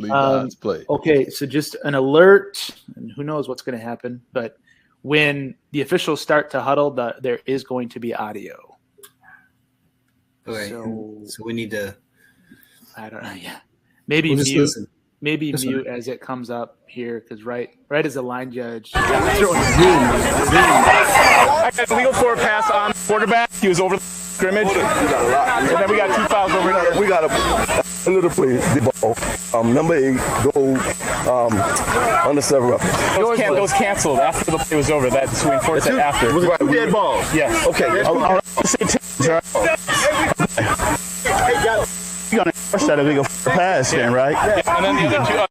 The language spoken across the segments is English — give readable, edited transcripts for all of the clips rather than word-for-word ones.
read God's play. Okay, so just an alert, and who knows what's going to happen, but when the officials start to huddle, there is going to be audio. Okay, so we need to. I don't know. Yeah, maybe we'll mute. Maybe mute as it comes up here, because right as a line judge. I got a legal for a pass on quarterback. He was over the scrimmage. And then we got 2 fouls over here. We got a little play. The ball. Number 8, go under 7 reps. Those canceled after the play was over. That's we enforced it after. Dead ball. Yeah. Okay. You're gonna force that illegal pass then, right? Yeah. And then the other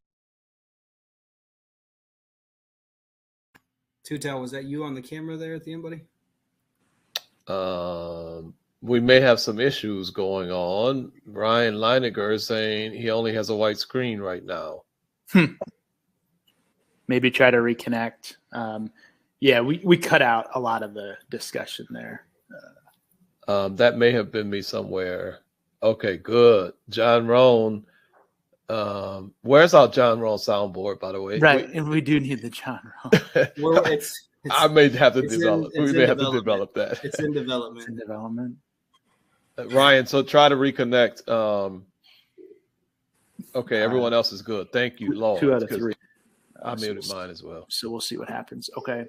two. Tutel, was that you on the camera there at the end, buddy? We may have some issues going on. Ryan Leininger is saying he only has a white screen right now. Maybe try to reconnect. Yeah, we cut out a lot of the discussion there. That may have been me somewhere. Okay, good. John Rohn. Where's our John Rohn soundboard, by the way? Right, and we do need the John Rohn. Well, I may have to develop. We may have to develop that. It's in development. It's in development. Ryan, so try to reconnect. Okay, everyone else is good. Thank you, Lord. 2 out of 3. I muted mine as well. So we'll see what happens. Okay.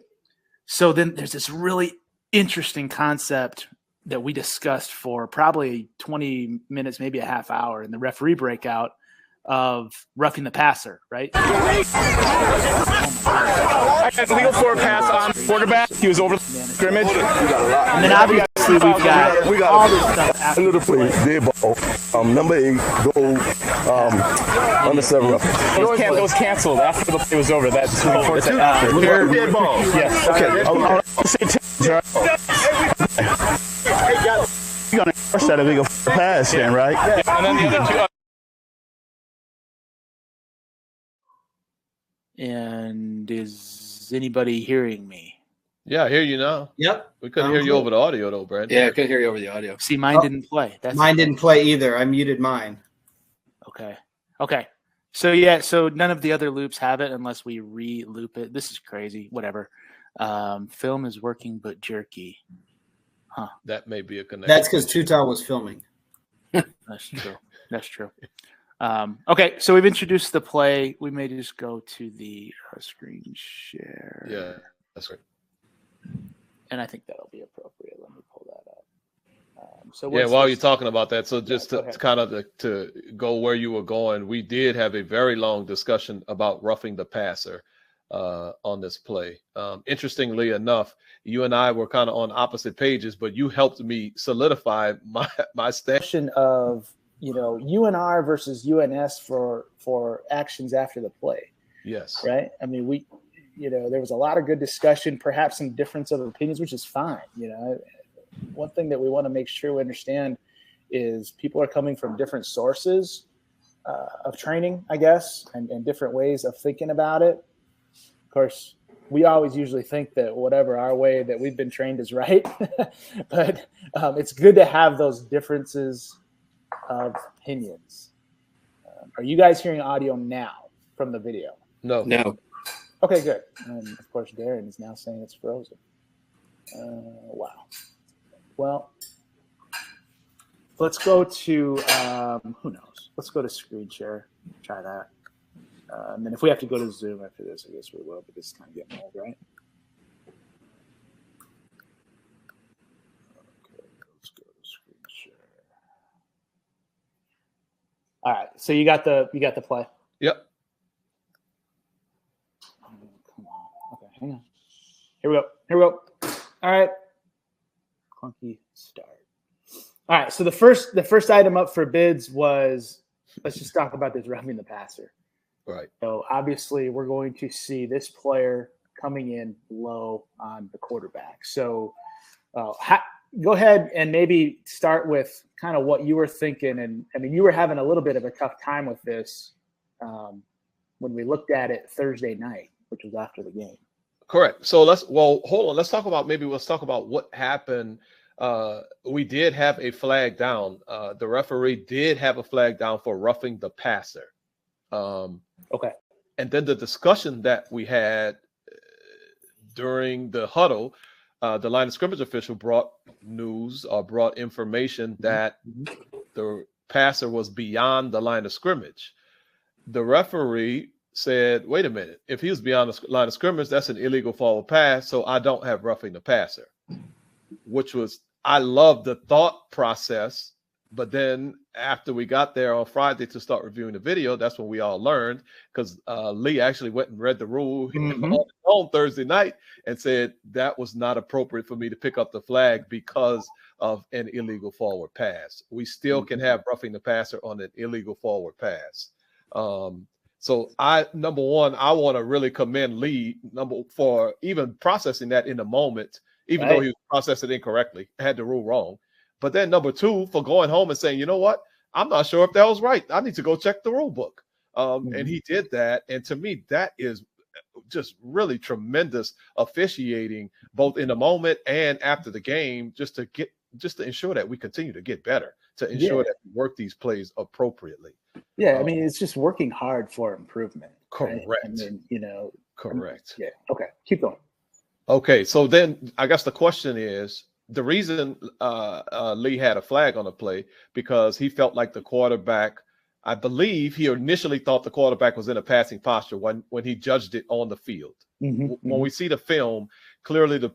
So then there's this really interesting concept that we discussed for probably 20 minutes, maybe a half hour in the referee breakout of roughing the passer, right? I got a legal for a pass on quarterback. He was over the scrimmage. And then obviously we got all this stuff after a little play. Dead ball. Number 8, go under 7 reps. Those canceled after the play was over. That's we enforced it after. Dead ball. Yes. Okay. You're gonna force that illegal pass then, right? Yeah. And then the other two. And is anybody hearing me? Yeah, I hear you now. Yep. We couldn't hear you over the audio, though, Brandon. Yeah, I couldn't hear you over the audio. See, mine didn't play. Mine didn't play either. I muted mine. Okay. So none of the other loops have it unless we re-loop it. This is crazy. Whatever. Film is working but jerky. Huh. That may be a connection. That's because Tutel was filming. That's true. Okay, so we've introduced the play. We may just go to the screen share. Yeah, that's right. And I think that'll be appropriate. Let me pull that up. While you're talking about that, so just to kind of to go where you were going, we did have a very long discussion about roughing the passer on this play. Interestingly enough, you and I were kind of on opposite pages, but you helped me solidify my stance of UNR versus UNS for actions after the play. Yes. Right. I mean, there was a lot of good discussion, perhaps some difference of opinions, which is fine. One thing that we want to make sure we understand is people are coming from different sources of training, I guess, and different ways of thinking about it. Of course, we always usually think that whatever our way that we've been trained is right, but it's good to have those differences of opinions. Are you guys hearing audio now from the video? No. Okay, good. And of course, Darren is now saying it's frozen. Wow. Well, let's go to who knows? Let's go to screen share. Try that. And then if we have to go to Zoom after this, I guess we will, but this is kind of getting old, right? Okay, let's go to screen share. All right, so you got the play. Yep. Oh, come on. Okay, hang on. Here we go. All right. Clunky start. All right, so the first item up for bids was, let's just talk about this roughing the passer. Right. So obviously we're going to see this player coming in low on the quarterback. So go ahead and maybe start with kind of what you were thinking. And I mean, you were having a little bit of a tough time with this when we looked at it Thursday night, which was after the game. Correct. So hold on. Let's talk about what happened. We did have a flag down. The referee did have a flag down for roughing the passer. Okay. And then the discussion that we had during the huddle, the line of scrimmage official brought information that the passer was beyond the line of scrimmage. The referee said, wait a minute, if he was beyond the line of scrimmage, that's an illegal forward pass, so I don't have roughing the passer, which was, I love the thought process. But then after we got there on Friday to start reviewing the video, that's when we all learned, because Lee actually went and read the rule on Thursday night and said that was not appropriate for me to pick up the flag because of an illegal forward pass. We still can have roughing the passer on an illegal forward pass. So number one, I want to really commend Lee for even processing that in the moment, even though he was processing it incorrectly, had the rule wrong. But then number two, for going home and saying, you know what, I'm not sure if that was right. I need to go check the rule book. And he did that. And to me, that is just really tremendous officiating, both in the moment and after the game, just to ensure that we continue to get better, to ensure that we work these plays appropriately. Yeah, I mean, it's just working hard for improvement. Correct. Right? I mean, correct. Yeah. Okay. Keep going. Okay. So then I guess the question is, the reason Lee had a flag on the play, because he felt like the quarterback, I believe he initially thought the quarterback was in a passing posture when he judged it on the field. When we see the film, clearly the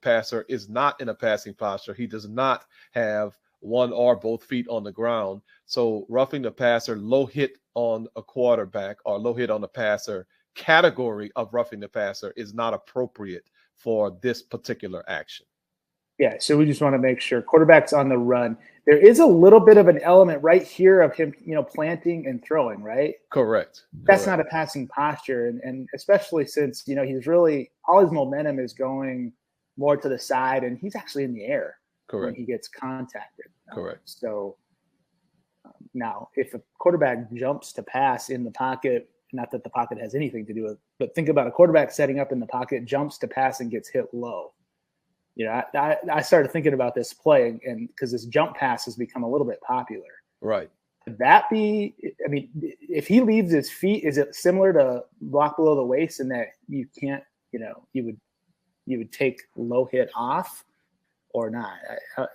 passer is not in a passing posture. He does not have one or both feet on the ground. So roughing the passer, low hit on a quarterback or low hit on the passer category of roughing the passer is not appropriate for this particular action. Yeah, so we just want to make sure quarterback's on the run. There is a little bit of an element right here of him, planting and throwing, right? Correct. That's not a passing posture. And especially since, he's really, all his momentum is going more to the side and he's actually in the air. Correct. When he gets contacted. Correct. So now if a quarterback jumps to pass in the pocket, not that the pocket has anything to do with, but think about a quarterback setting up in the pocket, jumps to pass and gets hit low. I started thinking about this play, and because this jump pass has become a little bit popular. Right. Could that be? I mean, if he leaves his feet, is it similar to block below the waist in that you can't, you would take low hit off or not?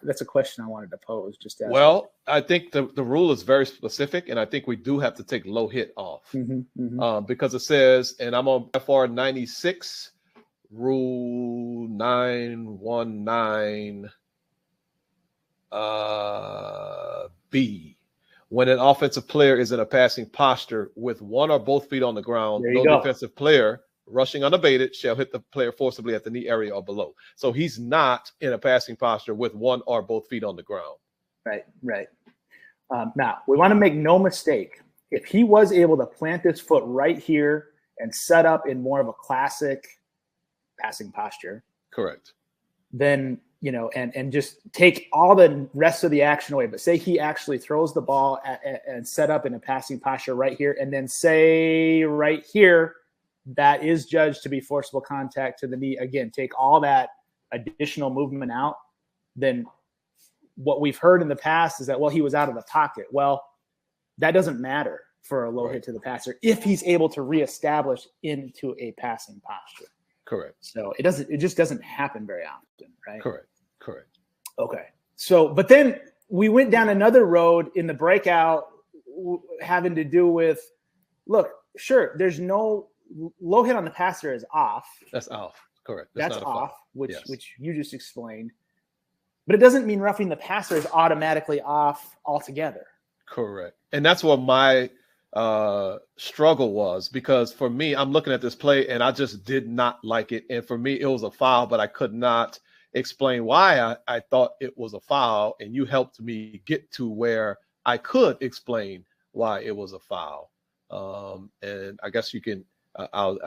That's a question I wanted to pose. I think the rule is very specific, and I think we do have to take low hit off because it says, and I'm on FR 96. Rule 919 B. When an offensive player is in a passing posture with one or both feet on the ground, no defensive player rushing unabated shall hit the player forcibly at the knee area or below. So he's not in a passing posture with one or both feet on the ground. Right. Now, we want to make no mistake. If he was able to plant his foot right here and set up in more of a classic passing posture, correct, then and just take all the rest of the action away, but say he actually throws the ball and set up in a passing posture right here, and then say right here that is judged to be forcible contact to the knee, again, take all that additional movement out, then what we've heard in the past is that, he was out of the pocket. Well, that doesn't matter for a low hit to the passer if he's able to reestablish into a passing posture. Correct. So it just doesn't happen very often, right? Correct. Okay. So, but then we went down another road in the breakout having to do with, look, sure, there's no low hit on the passer is off. That's off. Correct. That's off, which you just explained. But it doesn't mean roughing the passer is automatically off altogether. Correct. And that's what my struggle was, because for me, I'm looking at this play and I just did not like it. And for me, it was a foul, but I could not explain why I thought it was a foul. And you helped me get to where I could explain why it was a foul. And I guess you can, I'll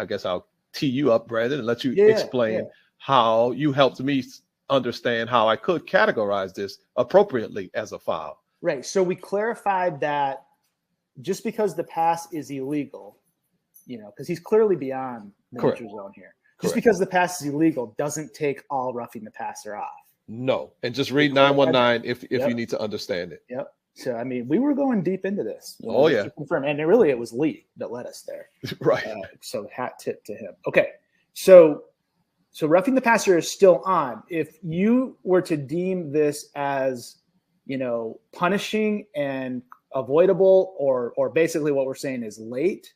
tee you up, Brandon, and let you explain how you helped me understand how I could categorize this appropriately as a foul. Right. So we clarified that just because the pass is illegal, because he's clearly beyond the neutral zone here. Just because the pass is illegal doesn't take all roughing the passer off. No. And just read 919 if you need to understand it. Yep. So, I mean, we were going deep into this. To confirm. And it was Lee that led us there. Right. So hat tip to him. Okay. So roughing the passer is still on. If you were to deem this as, punishing and avoidable, or basically what we're saying is late,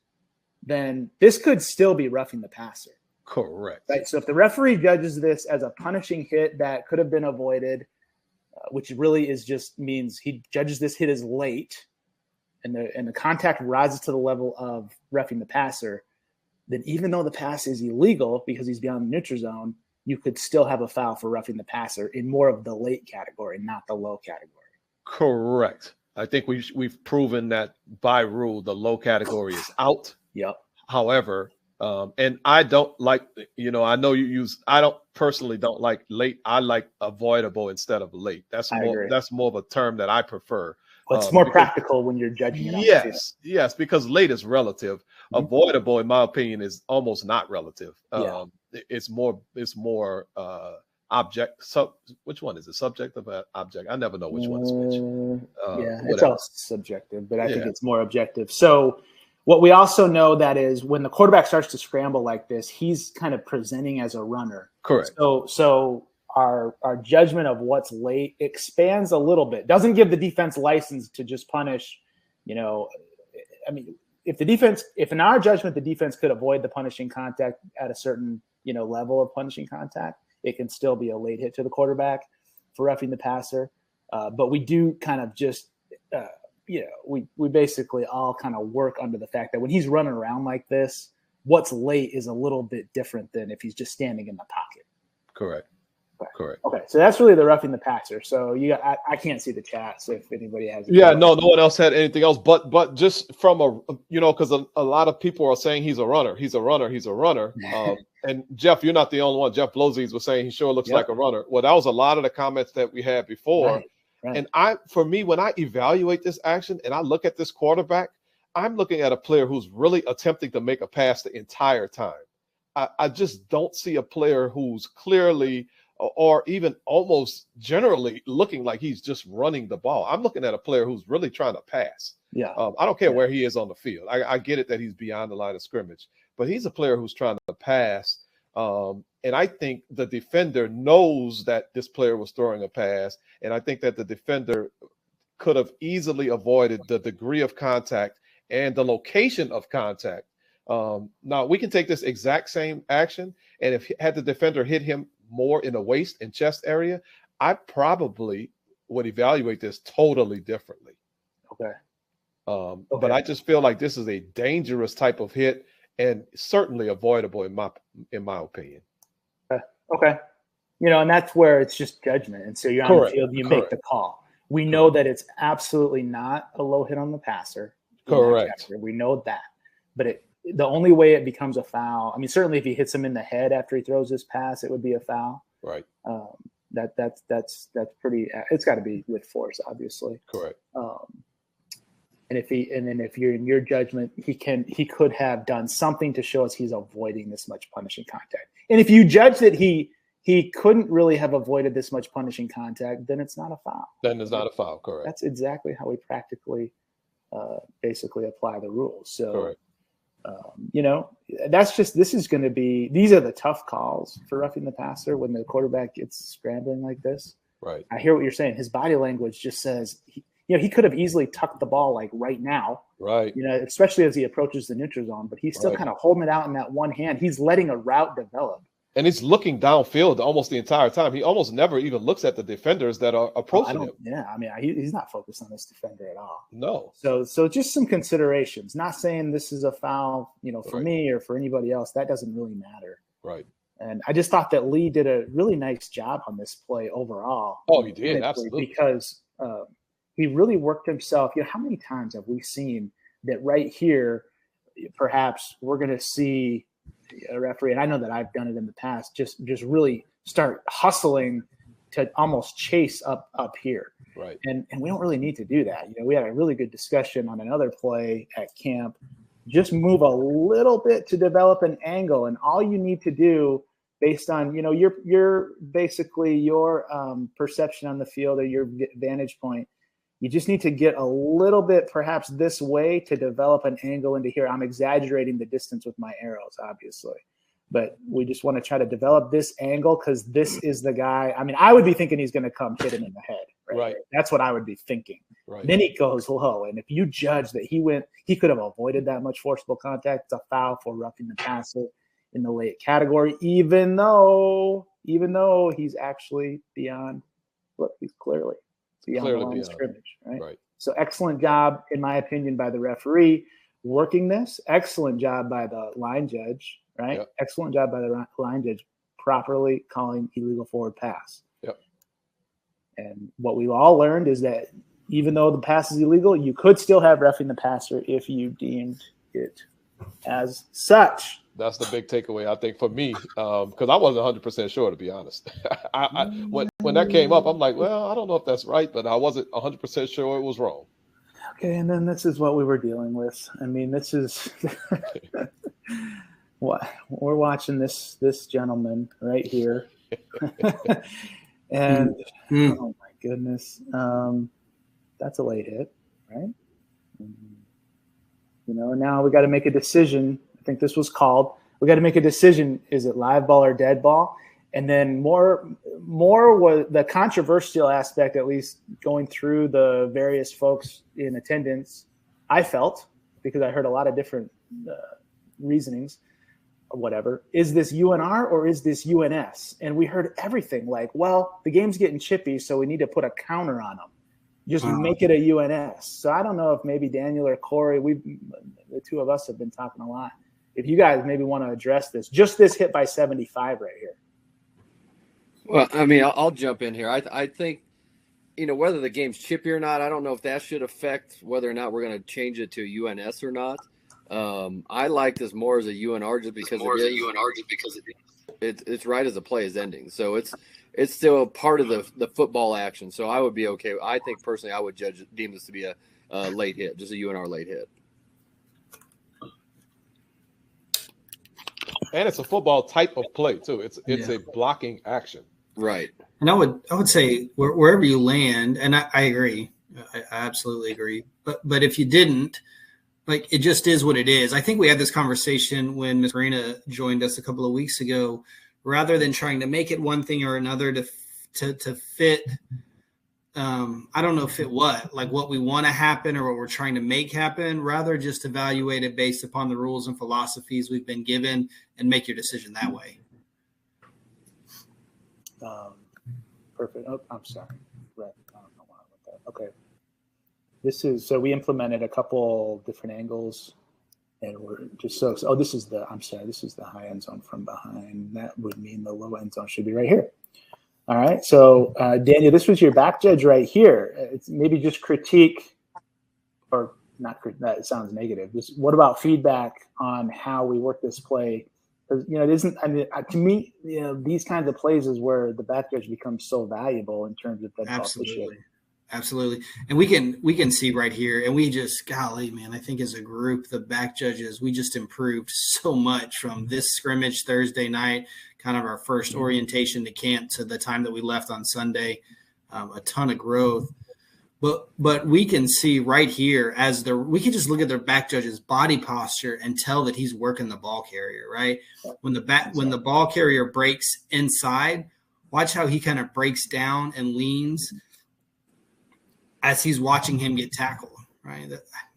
then this could still be roughing the passer. Correct. Right. So if the referee judges this as a punishing hit that could have been avoided, which really means he judges this hit as late, and the contact rises to the level of roughing the passer, then even though the pass is illegal because he's beyond the neutral zone, you could still have a foul for roughing the passer in more of the late category, not the low category. Correct. I think we've proven that by rule the low category is out. Yep. However, and I don't like, I know I don't personally don't like late. I like avoidable instead of late. That's more of a term that I prefer. But it's more practical when you're judging it. Yes, because late is relative. Mm-hmm. Avoidable, in my opinion, is almost not relative. It's more object. So which one is it? Subjective or object? I never know which one is which. It's all subjective, but I think it's more objective. So what we also know that is when the quarterback starts to scramble like this, he's kind of presenting as a runner. Correct. So our judgment of what's late expands a little bit. Doesn't give the defense license to just punish, I mean, if in our judgment, the defense could avoid the punishing contact at a certain, level of punishing contact, it can still be a late hit to the quarterback for roughing the passer. But we do kind of just, we basically all kind of work under the fact that when he's running around like this, what's late is a little bit different than if he's just standing in the pocket. Correct. Okay, so that's really the roughing the passer. So I can't see the chats if anybody has. No one else had anything else. But just from because a lot of people are saying he's a runner. And Jeff, you're not the only one. Jeff Blozes was saying he sure looks like a runner. Well, that was a lot of the comments that we had before. Right. And for me, when I evaluate this action and I look at this quarterback, I'm looking at a player who's really attempting to make a pass the entire time. I just don't see a player who's clearly or even almost generally looking like he's just running the ball. I'm looking at a player who's really trying to pass. Yeah. I don't care where he is on the field. I get it that he's beyond the line of scrimmage, but he's a player who's trying to pass. And I think the defender knows that this player was throwing a pass. And I think that the defender could have easily avoided the degree of contact and the location of contact. Now we can take this exact same action. And had the defender hit him more in the waist and chest area, I probably would evaluate this totally differently. Okay. But I just feel like this is a dangerous type of hit and certainly avoidable in my opinion. Okay. And that's where it's just judgment. And so you're on the field, you make the call. We know that it's absolutely not a low hit on the passer. Correct. We know that. But the only way it becomes a foul, I mean, certainly if he hits him in the head after he throws this pass, it would be a foul. Right. That's pretty. It's got to be with force, obviously. Correct. And if you're in your judgment, he could have done something to show us he's avoiding this much punishing contact. And if you judge that he couldn't really have avoided this much punishing contact, then it's not a foul. Then it's not a foul. Correct. That's exactly how we practically, basically apply the rules. So. Correct. These are the tough calls for roughing the passer when the quarterback gets scrambling like this. Right. I hear what you're saying. His body language just says, he could have easily tucked the ball like right now. Right. Especially as he approaches the neutral zone, but he's still kind of holding it out in that one hand. He's letting a route develop. And he's looking downfield almost the entire time. He almost never even looks at the defenders that are approaching him. Yeah, I mean, he's not focused on this defender at all. No. So just some considerations. Not saying this is a foul, for me or for anybody else. That doesn't really matter. Right. And I just thought that Lee did a really nice job on this play overall. Oh, he did, absolutely. Because he really worked himself. How many times have we seen that right here, perhaps we're going to see a referee, and I know that I've done it in the past, just really start hustling to almost chase up here. Right. And we don't really need to do that. We had a really good discussion on another play at camp. Just move a little bit to develop an angle, and all you need to do based on, your basically your perception on the field or your vantage point, You just need to get a little bit perhaps this way to develop an angle into here. I'm exaggerating the distance with my arrows, obviously. But we just want to try to develop this angle because this is the guy. I mean, I would be thinking he's going to come hit him in the head. Right. That's what I would be thinking. Right. Then he goes low. And if you judge that he could have avoided that much forcible contact, it's a foul for roughing the passer in the late category, even though he's actually beyond. Look, he's clearly beyond the line of scrimmage. Right. So excellent job, in my opinion, by the referee working this. Excellent job by the line judge. Right. Yep. Excellent job by the line judge properly calling illegal forward pass. Yep. And what we've all learned is that even though the pass is illegal, you could still have roughing the passer if you deemed it as such. That's the big takeaway, I think, for me, because I wasn't 100% sure, to be honest. When that came up, I'm like, well, I don't know if that's right, but I wasn't 100% sure it was wrong. Okay, and then this is what we were dealing with. I mean, this is what we're watching this gentleman right here. And oh my goodness, that's a late hit, right? Now we got to make a decision. I think this was called. We got to make a decision. Is it live ball or dead ball? And then more was the controversial aspect, at least going through the various folks in attendance. I felt, because I heard a lot of different reasonings or whatever. Is this UNR or is this UNS? And we heard everything like, well, the game's getting chippy, so we need to put a counter on them. Just make it a UNS. So I don't know if maybe Daniel or Corey, the two of us have been talking a lot. If you guys maybe want to address this, just this hit by 75 right here. Well, I mean, I'll jump in here. I think, whether the game's chippy or not, I don't know if that should affect whether or not we're going to change it to UNS or not. I like this more as a UNR just because it's right as the play is ending. So it's still part of the football action. So I would be okay. I think personally I would deem this to be a late hit, just a UNR late hit. And it's a football type of play too. It's a blocking action. Right. And I would say wherever you land, and I agree. I absolutely agree. But if you didn't, like, it just is what it is. I think we had this conversation when Ms. Marina joined us a couple of weeks ago. Rather than trying to make it one thing or another to fit, I don't know, fit what, like what we want to happen or what we're trying to make happen, rather just evaluate it based upon the rules and philosophies we've been given and make your decision that way. Perfect. Oh, I'm sorry. Right. I don't know why I went that. Okay. So we implemented a couple different angles. And we're just this is the high end zone from behind. That would mean the low end zone should be right here. All right. So, Daniel, this was your back judge right here. It's maybe just critique or not. That sounds negative. What about feedback on how we work this play? Because, it isn't, I mean, to me, these kinds of plays is where the back judge becomes so valuable in terms of that. Absolutely. And we can see right here, and we just, golly, man, I think as a group, the back judges, we just improved so much from this scrimmage Thursday night, kind of our first orientation to camp to the time that we left on Sunday, a ton of growth. But we can see right here we can just look at their back judge's body posture and tell that he's working the ball carrier, right? When the ball carrier breaks inside, watch how he kind of breaks down and leans as he's watching him get tackled, right?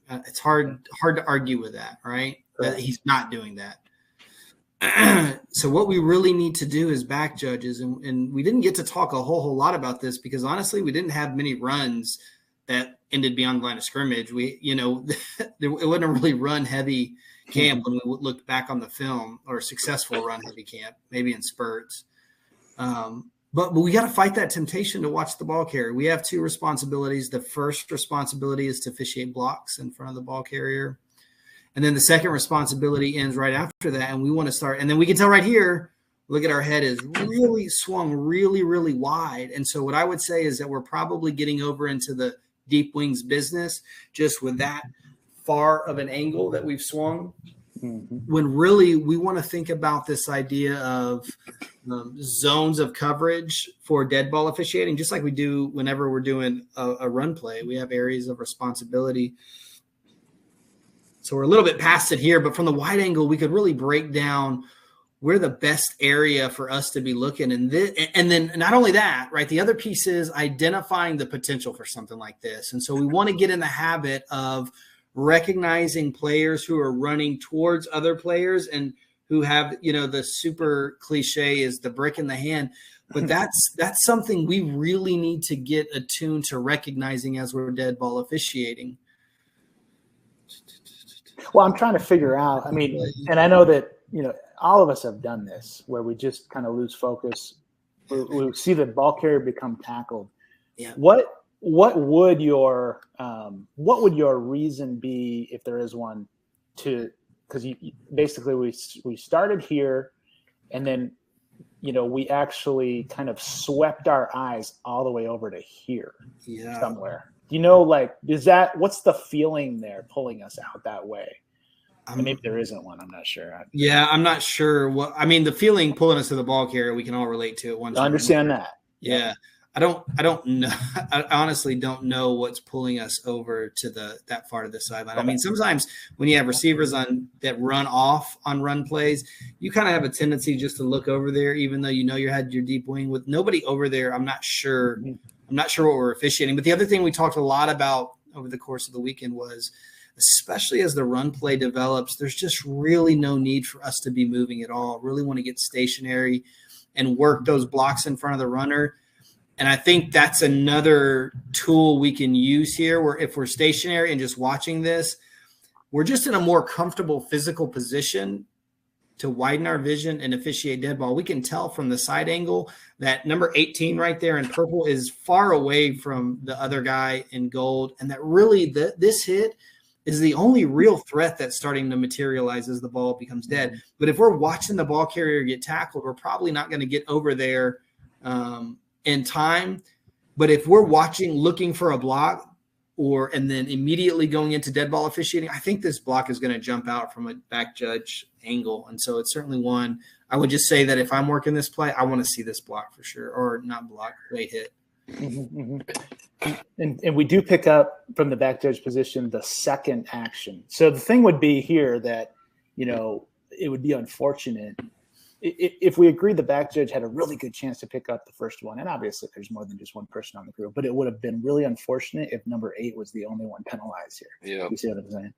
It's hard to argue with that, right? That he's not doing that. So what we really need to do as back judges, and we didn't get to talk a whole lot about this because honestly, we didn't have many runs that ended beyond the line of scrimmage. It wasn't a really run heavy camp when we looked back on the film, or successful run heavy camp, maybe in spurts. But we got to fight that temptation to watch the ball carrier. We have two responsibilities. The first responsibility is to officiate blocks in front of the ball carrier. And then the second responsibility ends right after that. And we want to start. And then we can tell right here, look at our head is really swung really, really wide. And so what I would say is that we're probably getting over into the deep wings business just with that far of an angle that we've swung. When really we want to think about this idea of zones of coverage for dead ball officiating, just like we do whenever we're doing a run play. We have areas of responsibility. So we're a little bit past it here, but from the wide angle, we could really break down where the best area for us to be looking. And then not only that, right, the other piece is identifying the potential for something like this. And so we want to get in the habit of recognizing players who are running towards other players and who have, the super cliche is the brick in the hand. But that's something we really need to get attuned to recognizing as we're dead ball officiating. Well, I'm trying to figure out, and I know that, all of us have done this where we just kind of lose focus. We see the ball carrier become tackled. Yeah. What would your reason be, if there is one, because basically we started here and then, we actually kind of swept our eyes all the way over to here somewhere. What's the feeling there pulling us out that way? Maybe there isn't one. I'm not sure. I'm not sure. The feeling pulling us to the ball carrier, we can all relate to it. I understand that. Yeah. I don't know. I honestly don't know what's pulling us over to that part of the sideline. Okay. Sometimes when you have receivers that run off on run plays, you kind of have a tendency just to look over there, even though you had your deep wing. With nobody over there, I'm not sure. I'm not sure what we're officiating. But the other thing we talked a lot about over the course of the weekend was, especially as the run play develops, there's just really no need for us to be moving at all. Really want to get stationary and work those blocks in front of the runner. And I think that's another tool we can use here, where if we're stationary and just watching this, we're just in a more comfortable physical position to widen our vision and officiate dead ball. We can tell from the side angle that number 18 right there in purple is far away from the other guy in gold, and that really this hit is the only real threat that's starting to materialize as the ball becomes dead. But if we're watching the ball carrier get tackled, we're probably not going to get over there in time. But if we're watching, looking for a block, and then immediately going into dead ball officiating, I think this block is going to jump out from a back judge angle. And so it's certainly one. I would just say that if I'm working this play, I want to see this block for sure, or not block, play hit. Mm-hmm. And we do pick up from the back judge position the second action. So the thing would be here that, it would be unfortunate if we agreed the back judge had a really good chance to pick up the first one. And obviously there's more than just one person on the group, but it would have been really unfortunate if number 8 was the only one penalized here. Yeah. You see what I'm saying?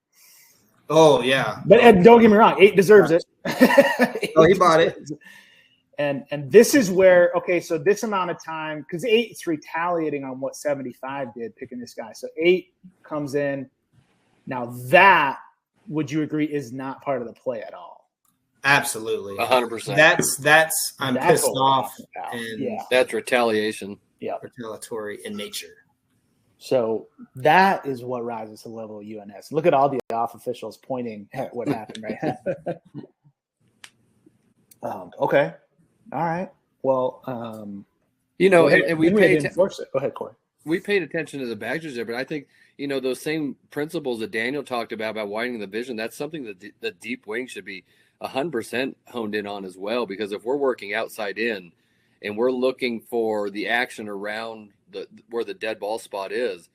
Oh, yeah. But don't get me wrong, 8 deserves it. He bought it. And this is where, so this amount of time, because 8's retaliating on what 75 did, picking this guy. So 8 comes in. Now that, would you agree, is not part of the play at all? Absolutely. 100%. I'm pissed off. And that's retaliation. Yeah. Retaliatory in nature. So that is what rises to the level of UNS. Look at all the off officials pointing at what happened, right? Okay. All right. Well, and we paid attention. Go ahead, Corey. We paid attention to the back judge there, but I think those same principles that Daniel talked about widening the vision. That's something that the deep wing should be 100% honed in on as well. Because if we're working outside in, and we're looking for the action around where the dead ball spot is,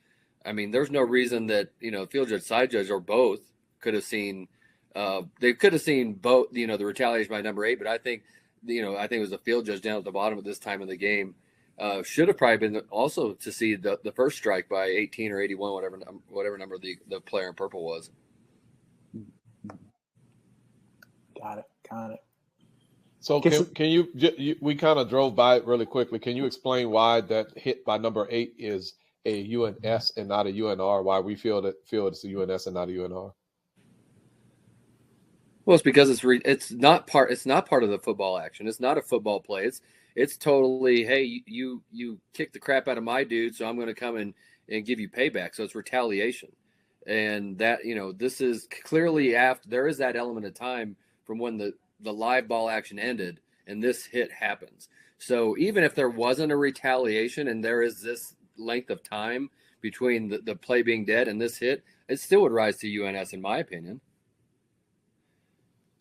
there's no reason that field judge, side judge, or both could have seen. They could have seen both. The retaliation by number 8, but I think. I think it was the field judge down at the bottom at this time of the game. Should have probably been also to see the first strike by 18 or 81, whatever number the player in purple was. Got it. So can you we kind of drove by it really quickly. Can you explain why that hit by number 8 is a UNS and not a UNR? Why we feel it's a UNS and not a UNR? Well, it's because it's not part of the football action. It's not a football play. It's totally, hey, you kicked the crap out of my dude, so I'm going to come and give you payback. So it's retaliation, and that this is clearly after there is that element of time from when the live ball action ended and this hit happens. So even if there wasn't a retaliation and there is this length of time between the play being dead and this hit, it still would rise to UNS in my opinion.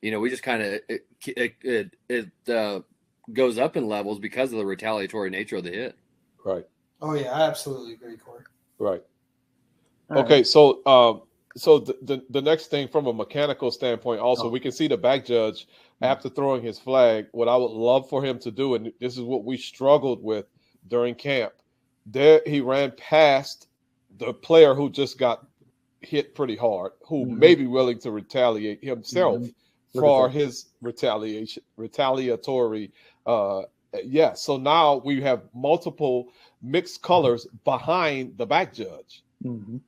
We just kind of it goes up in levels because of the retaliatory nature of the hit. Right. Oh yeah, I absolutely agree, Corey. Right. All Okay. right. So the next thing from a mechanical standpoint, also we can see the back judge after throwing his flag. What I would love for him to do, and this is what we struggled with during camp, there he ran past the player who just got hit pretty hard, who may be willing to retaliate himself for his retaliatory. So now we have multiple mixed colors behind the back judge.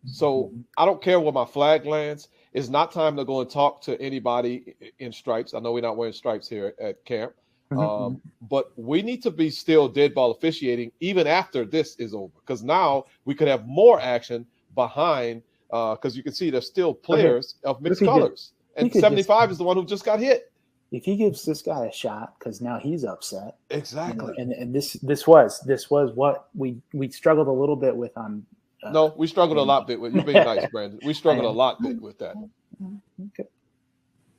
So I don't care where my flag lands. It's not time to go and talk to anybody in stripes. I know we're not wearing stripes here at camp. But we need to be still dead ball officiating even after this is over, because now we could have more action behind, because you can see there's still players of mixed colors. And 75 is the one who just got hit. If he gives this guy a shot, because now he's upset. Exactly. And this was what we struggled a little bit with on. No, we struggled a lot bit with you being nice, Brandon. We struggled a lot bit with that. Okay.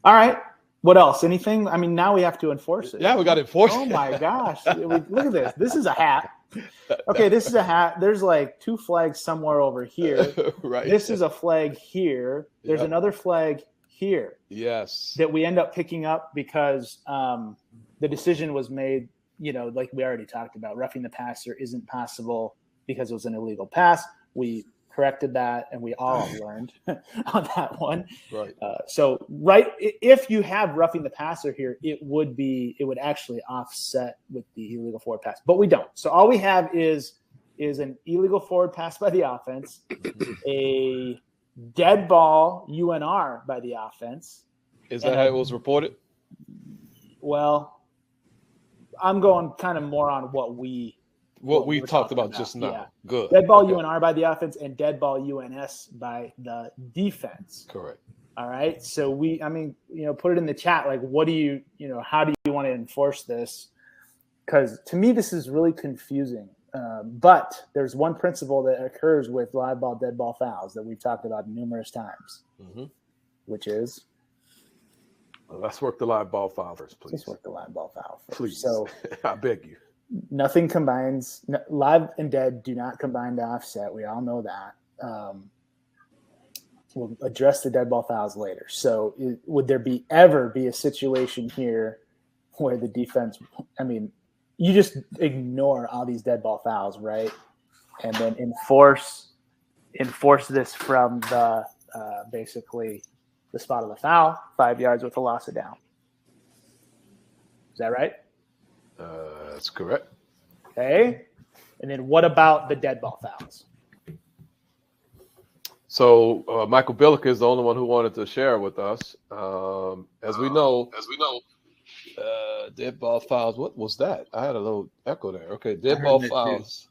All right. What else? Anything? I mean, now we have to enforce it. Yeah, we got to enforce it. Oh my gosh. Look at this. This is a hat. Okay, this is a hat. There's like 2 flags somewhere over here. Right. This is a flag here. There's another flag here. Yes. That we end up picking up because the decision was made, like we already talked about, roughing the passer isn't possible because it was an illegal pass. We corrected that, and we all learned on that one. Right. If you have roughing the passer here, it would actually offset with the illegal forward pass, but we don't. So all we have is an illegal forward pass by the offense, a dead ball UNR by the offense. Is that how it was reported? Well, I'm going kind of more on what we talked about just now. Yeah. Good. Dead ball UNR by the offense and dead ball UNS by the defense. Correct. All right. So put it in the chat. Like, what do you how do you want to enforce this? Because to me, this is really confusing. But there's one principle that occurs with live ball, dead ball fouls that we've talked about numerous times, which is. Let's work the live ball foul first, please. Let's work the live ball foul first. Please. So I beg you. Nothing combines. Live and dead do not combine to offset. We all know that. We'll address the dead ball fouls later. So would there ever be a situation here where the defense, you just ignore all these dead ball fouls, right? And then enforce this from the basically the spot of the foul, 5 yards with a loss of down. Is that right? That's correct. Okay. And then what about the dead ball fouls? So Michael Billick is the only one who wanted to share with us. As we know, dead ball fouls. What was that? I had a little echo there. Okay, dead ball fouls.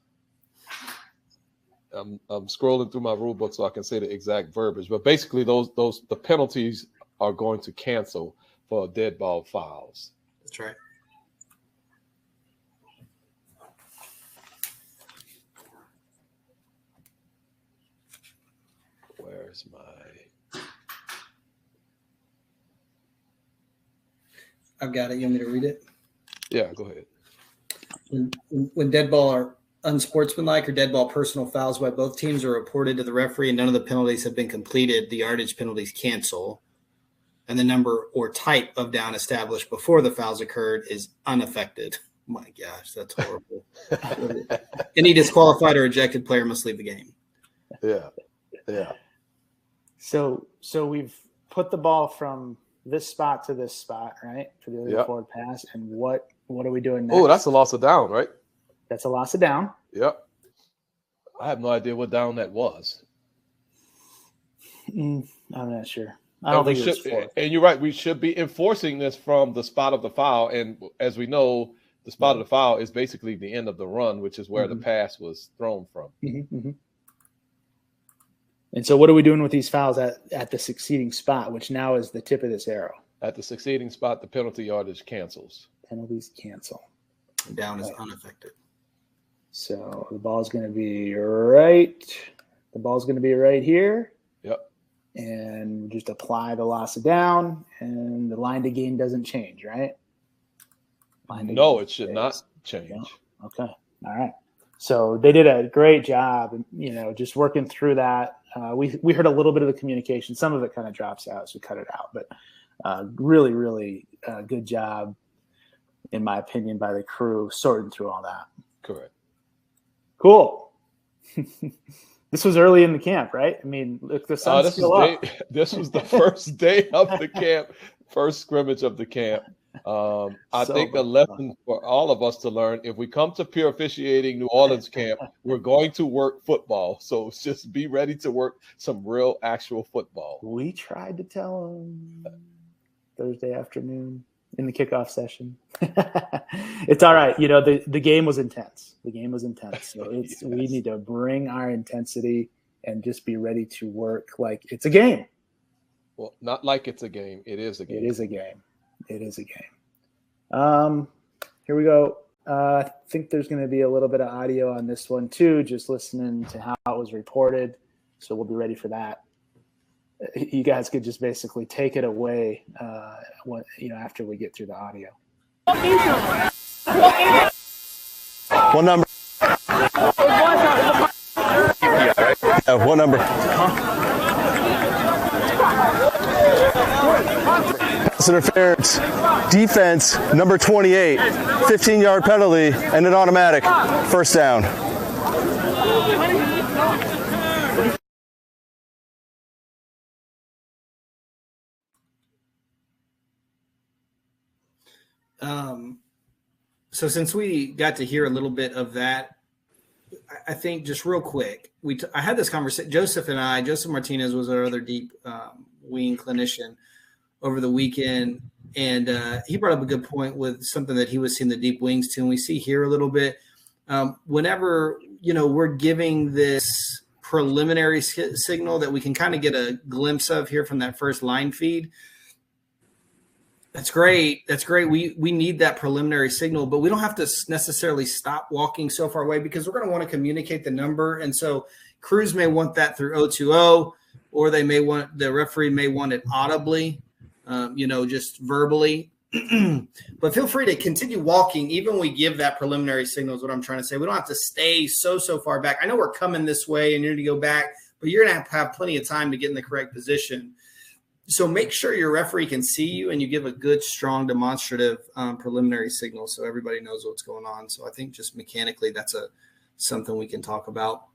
I'm scrolling through my rule book so I can say the exact verbiage. But basically, the penalties are going to cancel for dead ball fouls. That's right. Where's my? I've got it. You want me to read it? Yeah, go ahead. When dead ball are unsportsmanlike or dead ball personal fouls by both teams are reported to the referee and none of the penalties have been completed, the yardage penalties cancel, and the number or type of down established before the fouls occurred is unaffected. My gosh, that's horrible. Any disqualified or ejected player must leave the game. Yeah. So we've put the ball from this spot to this spot, right? For the forward pass. And what are we doing next? Oh, that's a loss of down, right? That's a loss of down. Yep. I have no idea what down that was. I'm not sure. I don't think it was fourth. And you're right. We should be enforcing this from the spot of the foul. And as we know, the spot of the foul is basically the end of the run, which is where the pass was thrown from. And so what are we doing with these fouls at the succeeding spot, which now is the tip of this arrow? At the succeeding spot, the penalty yardage cancels. Penalties cancel. Down is unaffected. So the ball's going to be right. The ball's going to be right here. Yep. And just apply the loss of down, and the line to gain doesn't change, right? No, it should not change. No? Okay. All right. So they did a great job, just working through that. We heard a little bit of the communication. Some of it kind of drops out, so we cut it out. But really, really good job, in my opinion, by the crew sorting through all that. Correct. Cool. This was early in the camp, right? I mean, look, the sun's still up. This was the first day of the camp, first scrimmage of the camp. I think a lesson for all of us to learn: if we come to Pure Officiating New Orleans camp, we're going to work football. So just be ready to work some real, actual football. We tried to tell them Thursday afternoon in the kickoff session. It's all right. The game was intense. So Yes. We need to bring our intensity and just be ready to work like it's a game. Well, not like it's a game. It is a game. It is a game. Here we go. I think there's going to be a little bit of audio on this one too, just listening to how it was reported. So we'll be ready for that. You guys could just basically take it away after we get through the audio. What number? Yeah, what number? Pass interference, defense, number 28, 15-yard penalty, and an automatic first down. So since we got to hear a little bit of that, I think just real quick, I had this conversation. Joseph Martinez was our other deep wing clinician over the weekend, and he brought up a good point with something that he was seeing the deep wings too, and we see here a little bit. Whenever we're giving this preliminary signal that we can kind of get a glimpse of here from that first line feed. That's great. We need that preliminary signal, but we don't have to necessarily stop walking so far away because we're going to want to communicate the number. And so crews may want that through O2O, or the referee may want it audibly, just verbally. But feel free to continue walking, even when we give that preliminary signal is what I'm trying to say. We don't have to stay so far back. I know we're coming this way and you're going to go back, but you're going to have plenty of time to get in the correct position. So make sure your referee can see you and you give a good, strong, demonstrative preliminary signal so everybody knows what's going on. So I think just mechanically, that's something we can talk about.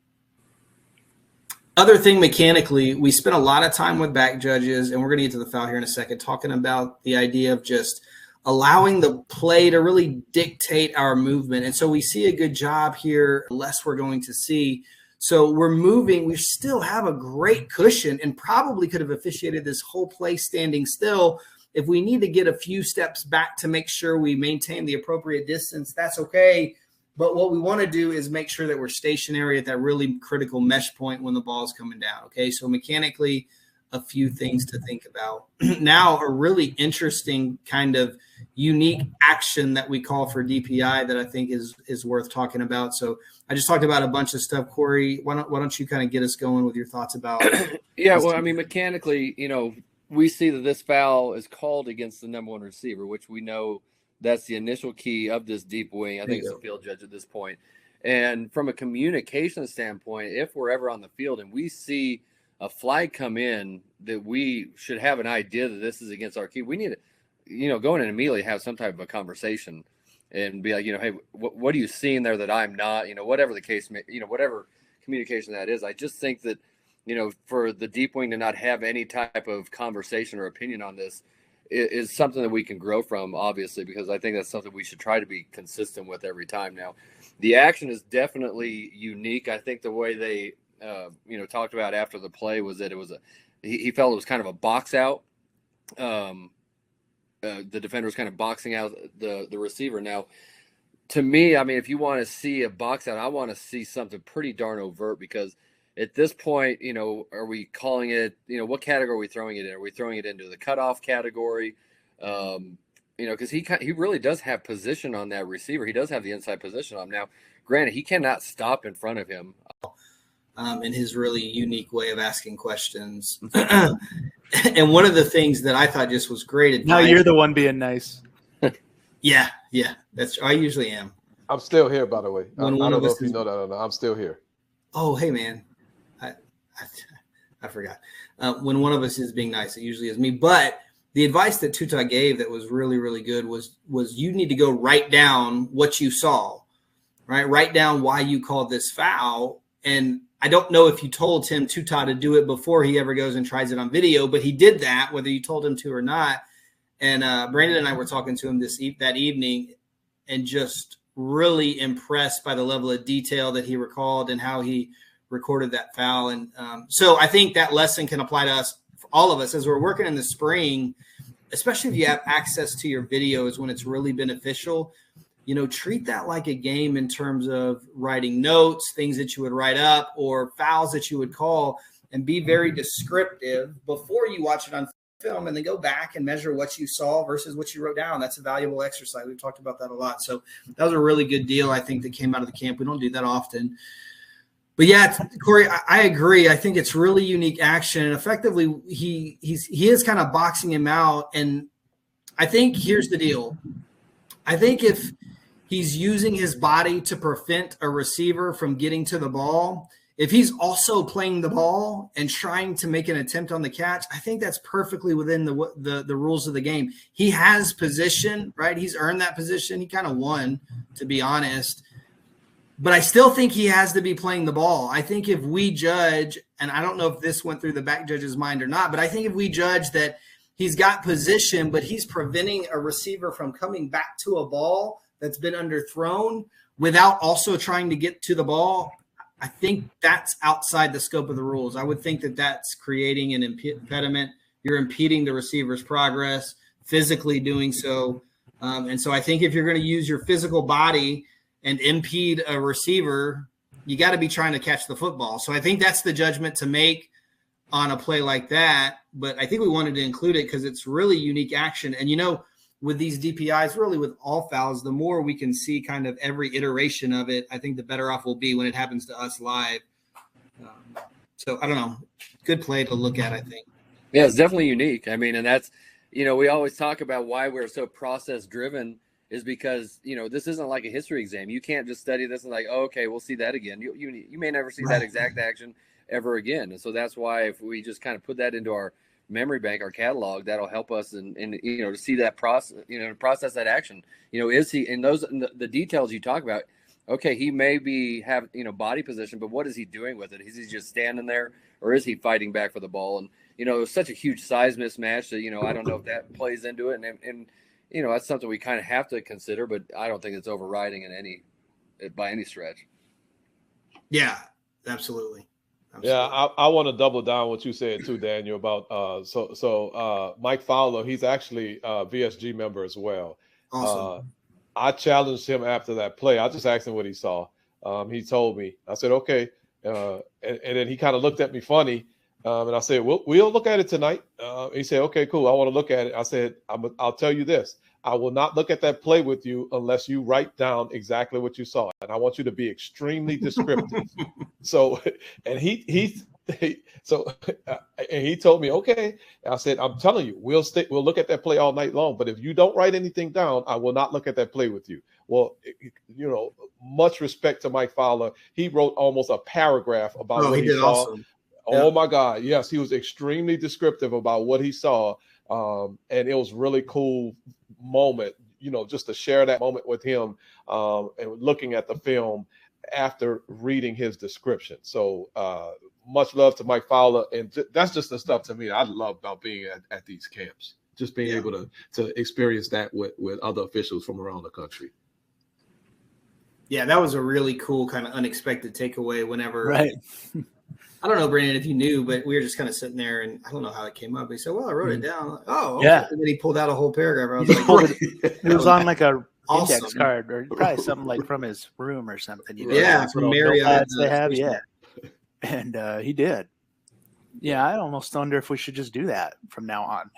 Other thing mechanically, we spent a lot of time with back judges, and we're going to get to the foul here in a second, talking about the idea of just allowing the play to really dictate our movement. And so we see a good job here, less we're going to see. So we're moving. We still have a great cushion and probably could have officiated this whole play standing still. If we need to get a few steps back to make sure we maintain the appropriate distance, that's okay. But what we want to do is make sure that we're stationary at that really critical mesh point when the ball is coming down. Okay, so mechanically, a few things to think about. Now, a really interesting kind of unique action that we call for DPI that I think is worth talking about. So I just talked about a bunch of stuff. Corey, why don't you kind of get us going with your thoughts about Yeah, well, I mean, mechanically, we see that this foul is called against the number one receiver, which we know that's the initial key of this deep wing. I think it's a field judge at this point. And from a communication standpoint, if we're ever on the field and we see a flag come in that we should have an idea that this is against our key, we need to, go in and immediately have some type of a conversation and be like, hey, what are you seeing there that I'm not, whatever the case may, whatever communication that is. I just think that, for the deep wing to not have any type of conversation or opinion on this is something that we can grow from, obviously, because I think that's something we should try to be consistent with every time. Now, the action is definitely unique. I think the way they, talked about after the play was that it was he felt it was kind of a box out. The defender was kind of boxing out the receiver. Now, to me, I mean, if you want to see a box out, I want to see something pretty darn overt, because at this point, are we calling it, what category are we throwing it in? Are we throwing it into the cutoff category? Because he really does have position on that receiver. He does have the inside position on him. Now, granted, he cannot stop in front of him. In his really unique way of asking questions. And one of the things that I thought just was great. Now you're the one being nice. Yeah. Yeah, I usually am. I'm still here, by the way. I When don't one of know us if you is- know that or not. I'm still here. Oh, hey man, I forgot. When one of us is being nice, it usually is me. But the advice that Tuta gave that was really, really good was you need to go write down what you saw, right? Write down why you called this foul. And I don't know if you told him, Tuta, to do it before he ever goes and tries it on video, but he did that, whether you told him to or not. And Brandon and I were talking to him that evening, and just really impressed by the level of detail that he recalled and how he recorded that foul. And so I think that lesson can apply to us, all of us, as we're working in the spring, especially if you have access to your videos when it's really beneficial. You know, treat that like a game in terms of writing notes, things that you would write up, or fouls that you would call, and be very descriptive before you watch it on film, and then go back and measure what you saw versus what you wrote down. That's a valuable exercise. We've talked about that a lot. So that was a really good deal, I think, that came out of the camp. We don't do that often. But yeah, Corey, I agree. I think it's really unique action, and effectively he is kind of boxing him out. And I think here's the deal. I think if he's using his body to prevent a receiver from getting to the ball, if he's also playing the ball and trying to make an attempt on the catch, I think that's perfectly within the rules of the game. He has position, right? He's earned that position. He kind of won, to be honest. But I still think he has to be playing the ball. I think if we judge, and I don't know if this went through the back judge's mind or not, but I think if we judge that he's got position, but he's preventing a receiver from coming back to a ball that's been underthrown without also trying to get to the ball, I think that's outside the scope of the rules. I would think that that's creating an impediment. You're impeding the receiver's progress, physically doing so. And so I think if you're going to use your physical body and impede a receiver, you got to be trying to catch the football. So I think that's the judgment to make on a play like that. But I think we wanted to include it because it's really unique action. And, you know, with these DPIs, really with all fouls, the more we can see kind of every iteration of it, I think the better off we'll be when it happens to us live. So I don't know. Good play to look at, I think. Yeah, it's definitely unique. I mean, and that's, you know, we always talk about why we're so process driven is because, you know, this isn't like a history exam. You can't just study this and like, oh, okay, we'll see that again. You may never see that exact action ever again. And so that's why if we just kind of put that into our memory bank, our catalog, that'll help us and you know, to see that process, you know, process that action. You know, is he in those the details you talk about? Okay, he may have, you know, body position, but what is he doing with it? Is he just standing there, or is he fighting back for the ball? And you know, it was such a huge size mismatch that, you know, I don't know if that plays into it, and you know, that's something we kind of have to consider, but I don't think it's overriding by any stretch. Yeah, absolutely. Yeah, I want to double down what you said too, Daniel, about so Mike Fowler. He's actually a VSG member as well. Awesome. I challenged him after that play. I just asked him what he saw. He told me. I said, okay, and then he kind of looked at me funny, and I said, we'll look at it tonight. He said, okay, cool. I want to look at it. I said, I'll tell you this. I will not look at that play with you unless you write down exactly what you saw, and I want you to be extremely descriptive. So, and he told me, okay. And I said, I'm telling you, we'll look at that play all night long. But if you don't write anything down, I will not look at that play with you. Well, you know, much respect to Mike Fowler. He wrote almost a paragraph about what he saw. Awesome. Oh my God, yes, he was extremely descriptive about what he saw, and it was really cool moment, you know, just to share that moment with him and looking at the film after reading his description. So much love to Mike Fowler, and that's just the stuff to me I love about being at these camps, just being able to experience that with other officials from around the country. Yeah, that was a really cool kind of unexpected takeaway whenever. Right. I don't know, Brandon, if you knew, but we were just kind of sitting there, and I don't know how it came up. He said, well, I wrote it down. Like, oh, okay. Yeah. And then he pulled out a whole paragraph. I was like, It was on like a Awesome. index card, or probably something like from his room or something. You know, Yeah, those from little Marriott, notepads they have. Yeah. And he did. Yeah, I almost wonder if we should just do that from now on.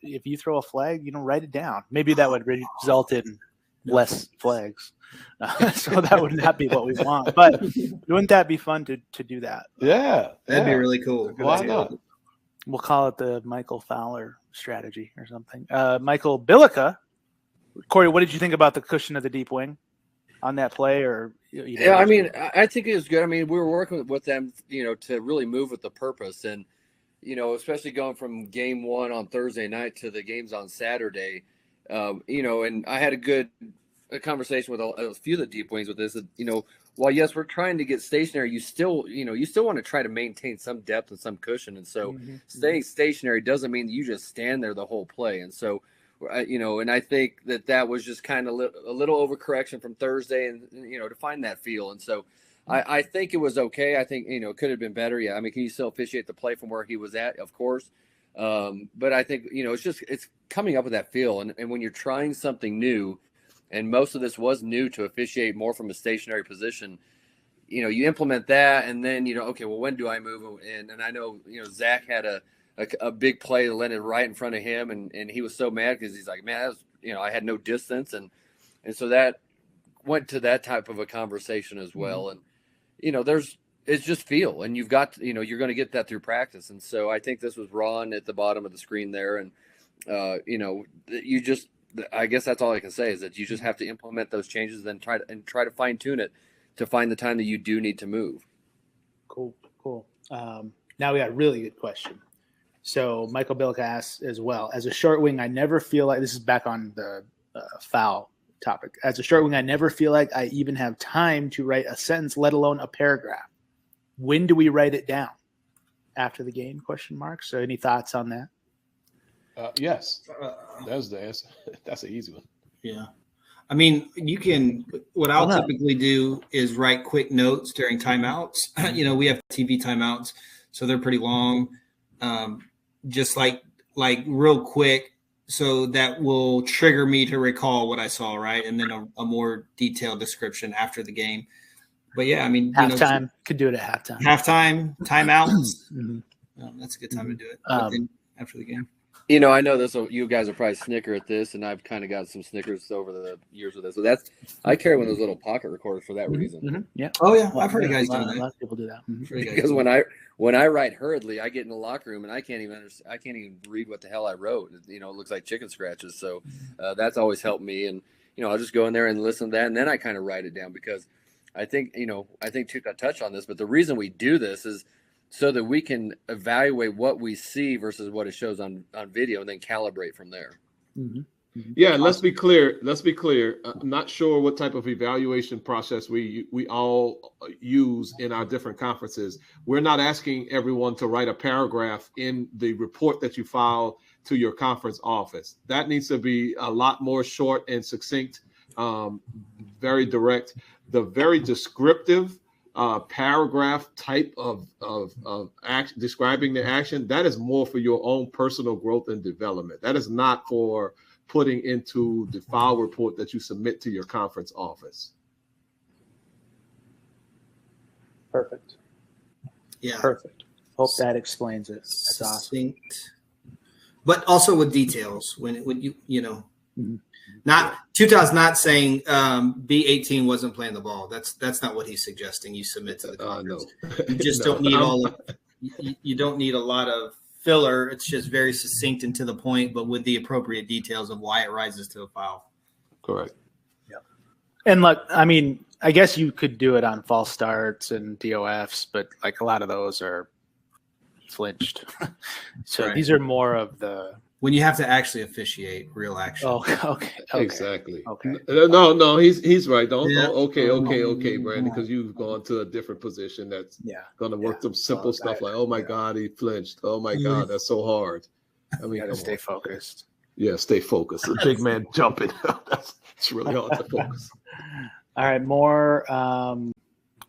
If you throw a flag, you know, write it down. Maybe that would result in less flags. So that would not be what we want. But wouldn't that be fun to do that? Yeah, that'd be really cool. Why not? We'll call it the Michael Fowler strategy or something. Michael Bilica Corey, what did you think about the cushion of the deep wing on that play? Or I mean, I think it was good. I mean, we were working with them, to really move with the purpose, and especially going from game 1 on Thursday night to the games on Saturday. And I had a conversation with a few of the deep wings with this. While yes, we're trying to get stationary, you still want to try to maintain some depth and some cushion. And so staying stationary doesn't mean that you just stand there the whole play. And so, and I think that was just kind of a little overcorrection from Thursday, and to find that feel. And so I think it was okay. I think it could have been better. Yeah, I mean, can you still officiate the play from where he was at? Of course. But I think it's coming up with that feel, and when you're trying something new. And most of this was new to officiate more from a stationary position. You implement that, and then okay, well, when do I move? And I know Zach had a big play that landed right in front of him, and he was so mad because he's like, man, that was, I had no distance, and so that went to that type of a conversation as well. And it's just feel, and you've got you're going to get that through practice, and so I think this was Ron at the bottom of the screen there, and you just. I guess that's all I can say is that you just have to implement those changes, then try to fine tune it to find the time that you do need to move. Cool. Now we got a really good question. So Michael Billick asks as well, as a short wing, I never feel like, this is back on the foul topic. As a short wing, I never feel like I even have time to write a sentence, let alone a paragraph. When do we write it down? After the game? ? So any thoughts on that? Yes, that's the answer. That's an easy one. Yeah. I mean, what I'll typically do is write quick notes during timeouts. We have TV timeouts, so they're pretty long. Just like real quick, so that will trigger me to recall what I saw, right? And then a more detailed description after the game. But yeah, I mean, halftime, could do it at halftime. Halftime, timeouts. That's a good time to do it. After the game. I know this. You guys will probably snicker at this, and I've kind of got some snickers over the years with this. So I carry one of those little pocket recorders for that reason. Yeah. Oh yeah, I've heard of guys doing that. A lot of people do that. Because when I write hurriedly, I get in the locker room and I can't even read what the hell I wrote. It looks like chicken scratches. So that's always helped me. And I'll just go in there and listen to that, and then I kind of write it down because I think Tuka touched on this, but the reason we do this is so that we can evaluate what we see versus what it shows on video and then calibrate from there. Yeah, and let's be clear. I'm not sure what type of evaluation process we all use in our different conferences. We're not asking everyone to write a paragraph in the report that you file to your conference office. That needs to be a lot more short and succinct, very direct. The very descriptive paragraph type of action, describing the action, that is more for your own personal growth and development. That is not for putting into the file report that you submit to your conference office. Perfect. Yeah. Perfect. Hope that explains it. That's awesome. But also with details when not Tuta's not saying B18 wasn't playing the ball. That's not what he's suggesting. You submit to the conference. No. You just don't need you don't need a lot of filler. It's just very succinct and to the point, but with the appropriate details of why it rises to a foul. Correct. Yeah. And look, I mean, I guess you could do it on false starts and DOFs, but like a lot of those are flinched. So these are more of the when you have to actually officiate real action. Oh, okay. Exactly. Okay. No, he's right. Don't okay, Brandon, because you've gone to a different position that's going to work some simple stuff like, oh my God, he flinched. Oh my God, that's so hard. I mean, gotta stay focused. Yeah, stay focused. The big man jumping. It's really hard to focus. All right,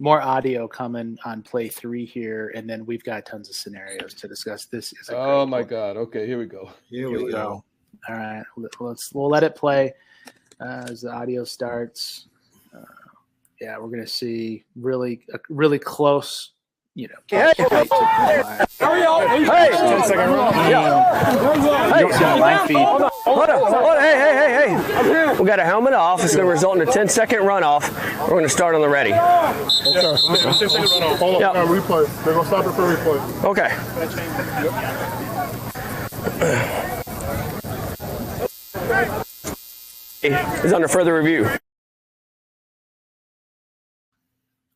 more audio coming on play 3 here, and then we've got tons of scenarios to discuss. This is God. Okay, here we go. Here we go. All right, we'll let it play as the audio starts. We're gonna see really close. Hurry up! Hey! 10-second run. Line feed. Hold on. Hey. We got a helmet off. It's going to result in a 10-second runoff. We're going to start on the ready. Okay. 10-second runoff. Hold on. Replay. They're going to stop it for replay. Okay. is under further review.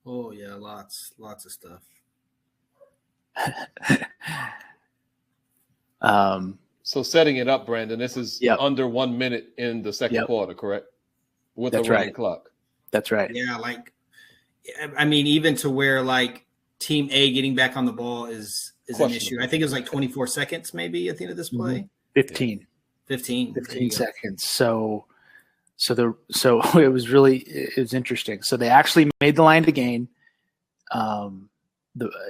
Oh yeah, lots of stuff. So setting it up, Brandon, this is under 1 minute in the second quarter, correct? With the running clock. That's right. Yeah, like, I mean, even to where like Team A getting back on the ball is an issue. I think it was like 24 seconds maybe at the end of this play. 15 seconds. So it was interesting. So they actually made the line to gain.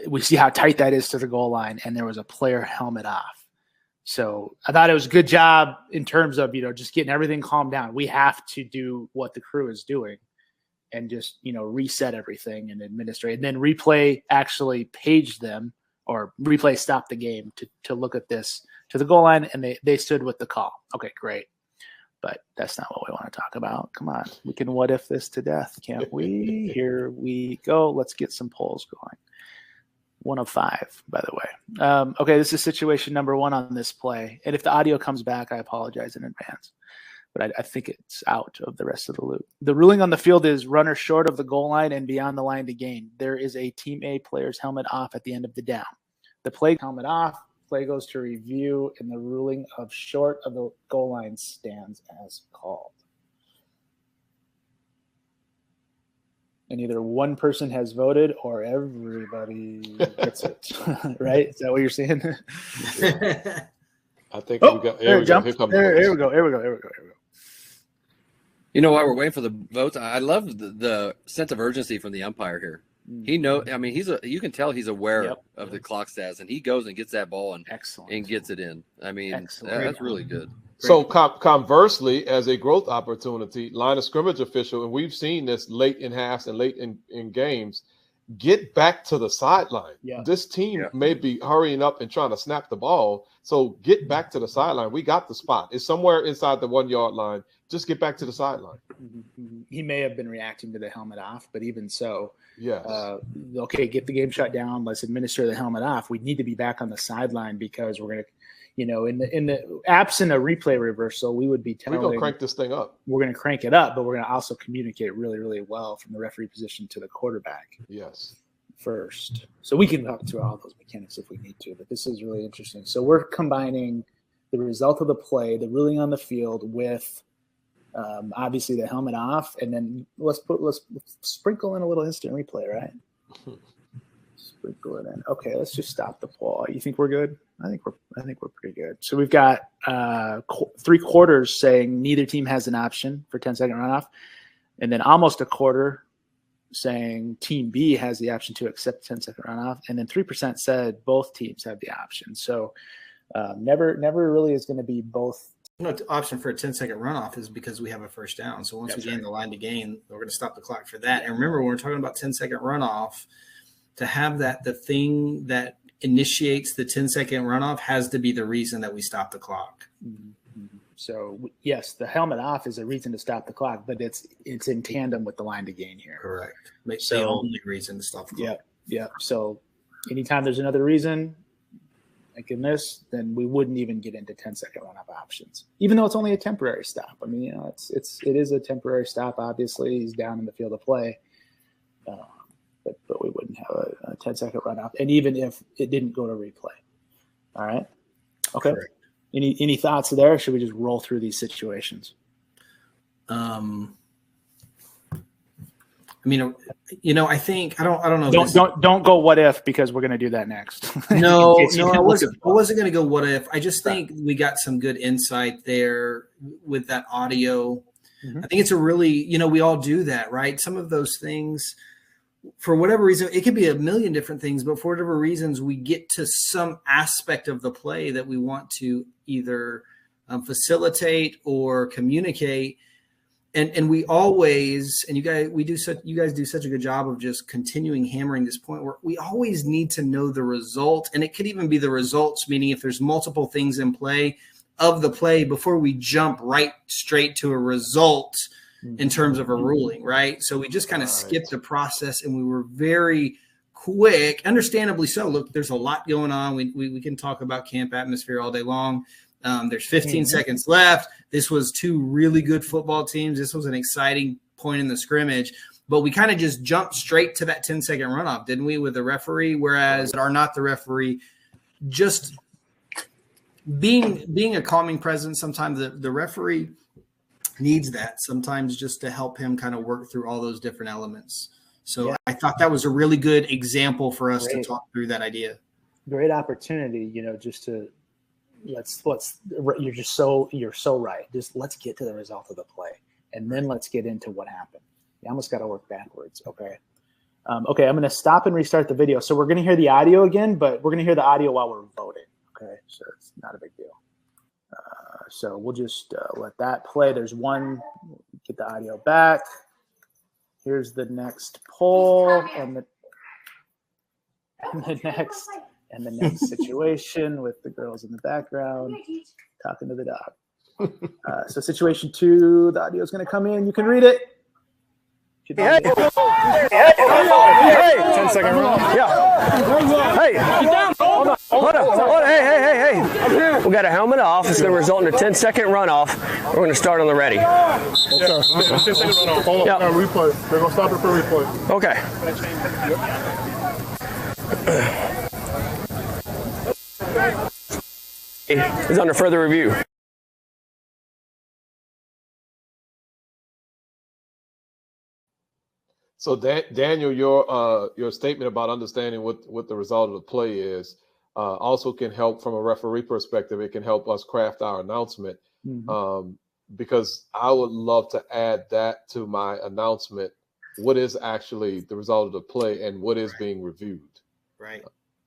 We see how tight that is to the goal line, and there was a player helmet off. So I thought it was a good job in terms of, just getting everything calmed down. We have to do what the crew is doing and just, reset everything and administrate. And then replay actually paged them, or replay stopped the game to look at this to the goal line, and they stood with the call. Okay, great. But that's not what we want to talk about. Come on. We can what if this to death, can't we? Here we go. Let's get some polls going. 1 of 5, by the way. Okay, this is situation number 1 on this play. And if the audio comes back, I apologize in advance. But I think it's out of the rest of the loop. The ruling on the field is runner short of the goal line and beyond the line to gain. There is a Team A player's helmet off at the end of the down. The play helmet off, play goes to review, and the ruling of short of the goal line stands as called. And either one person has voted or everybody gets it. Right? Is that what you're saying? I think we got here we go. Here we go. While we're waiting for the votes, I love the sense of urgency from the umpire here. He knows. I mean, you can tell he's aware of the clock stats, and he goes and gets that ball and gets it in. I mean, that's really good. So conversely, as a growth opportunity, line of scrimmage official, and we've seen this late in halves and late in games, get back to the sideline. Yeah. This team may be hurrying up and trying to snap the ball. So get back to the sideline. We got the spot. It's somewhere inside the 1 yard line. Just get back to the sideline. He may have been reacting to the helmet off, but even so, yes. Okay, get the game shut down. Let's administer the helmet off. We need to be back on the sideline because we're going to, in the absent a replay reversal, we would be telling we're going to crank this thing up. We're going to crank it up, but we're going to also communicate really, really well from the referee position to the quarterback. Yes. First. So we can talk through all those mechanics if we need to, but this is really interesting. So we're combining the result of the play, the ruling on the field with obviously the helmet off, and then let's sprinkle in a little instant replay, right? Sprinkle it in. Okay, let's just stop the poll. You think we're good? I think we're pretty good. So we've got 3 quarters saying neither team has an option for 10-second runoff, and then almost a quarter saying Team B has the option to accept 10-second runoff, and then 3% said both teams have the option. So never really is going to be both. No option for a 10-second runoff is because we have a first down. So once we gain the line to gain, we're going to stop the clock for that. And remember, when we're talking about 10-second runoff, to have that, the thing that initiates the 10-second runoff has to be the reason that we stop the clock. Mm-hmm. So yes, the helmet off is a reason to stop the clock, but it's in tandem with the line to gain here. Correct. It's the only reason to stop the clock. Yeah. So anytime there's another reason, like in this, then we wouldn't even get into 10-second runoff options, even though it's only a temporary stop. I mean, it is a temporary stop. Obviously, he's down in the field of play, but we wouldn't have a 10-second runoff, and even if it didn't go to replay. All right. Okay. Correct. Any thoughts there? Or should we just roll through these situations? I mean, I think I don't know. Don't go what if, because we're going to do that next. No, I wasn't going to go what if. I just think we got some good insight there with that audio. Mm-hmm. I think it's a really, we all do that, right? Some of those things, for whatever reason, it could be a million different things, but for whatever reasons, we get to some aspect of the play that we want to either facilitate or communicate. And we always, and you guys do such a good job of just continuing hammering this point where we always need to know the result. And it could even be the results, meaning if there's multiple things in play of the play before we jump right straight to a result in terms of a ruling, right? So we just kind of skipped the process and we were very quick, understandably so. Look, there's a lot going on. We can talk about camp atmosphere all day long. There's 15 seconds left. This was two really good football teams. This was an exciting point in the scrimmage, but we kind of just jumped straight to that 10-second runoff, didn't we, with the referee, whereas are not the referee, just being a calming presence. Sometimes the referee needs that sometimes just to help him kind of work through all those different elements. So I thought that was a really good example for us to talk through that idea. Great opportunity, just to let's you're so right. Just let's get to the result of the play, and then let's get into what happened. You almost got to work backwards. Okay. Okay. I'm going to stop and restart the video. So we're going to hear the audio again, but we're going to hear the audio while we're voting. Okay. So it's not a big deal. So we'll just let that play. There's one, get the audio back. Here's the next poll and the next situation with the girls in the background talking to the dog. So situation 2, the audio is going to come in. You can read it. Hey, 10 second rule. Yeah. Hey, hold on. Hey. We got a helmet off. It's going to result in a 10-second runoff. We're going to start on the ready. Okay. 10-second runoff. Hold on. Replay. They're going to stop it for replay. Okay. It's under further review. So Daniel, your statement about understanding what the result of the play is also can help from a referee perspective. It can help us craft our announcement because I would love to add that to my announcement. What is actually the result of the play and what is being reviewed? Right.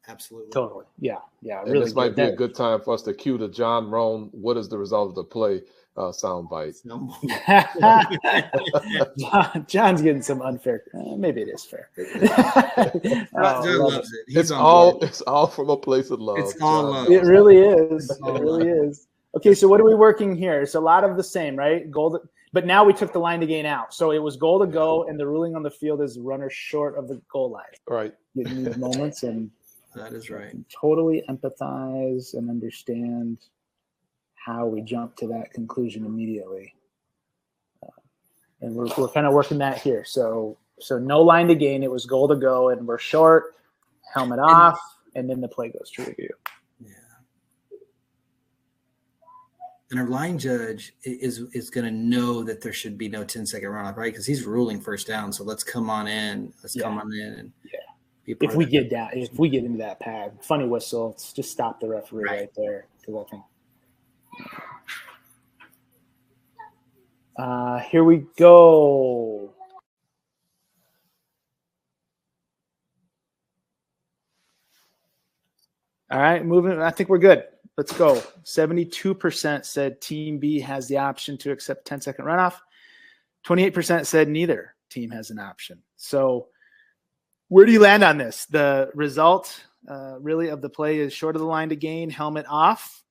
Absolutely. Totally. Yeah. And really, this might be a good time for us to cue the John Roan, what is the result of the play soundbite. John's getting some unfair. Maybe it is fair. Loves it. It's all from a place of love. It's all love. It really is. It really is. Okay, so what are we working here? It's a lot of the same, right? Goal, but now we took the line to gain out. So it was goal to go, and the ruling on the field is runner short of the goal line. Right. In these moments, and that is right. Totally empathize and understand how we jump to that conclusion immediately. And we're kind of working that here. So no line to gain. It was goal to go, and we're short, helmet off, and then the play goes to review. Yeah. And our line judge is going to know that there should be no 10-second runoff, right? Because he's ruling first down. So let's come on in. Come on in. And if we get into that pad, funny whistle, it's just stop the referee right there. Here we go. All right, moving. I think we're good. Let's go. 72% said Team B has the option to accept 10-second runoff. 28% said neither team has an option. So where do you land on this? The result really of the play is short of the line to gain, helmet off.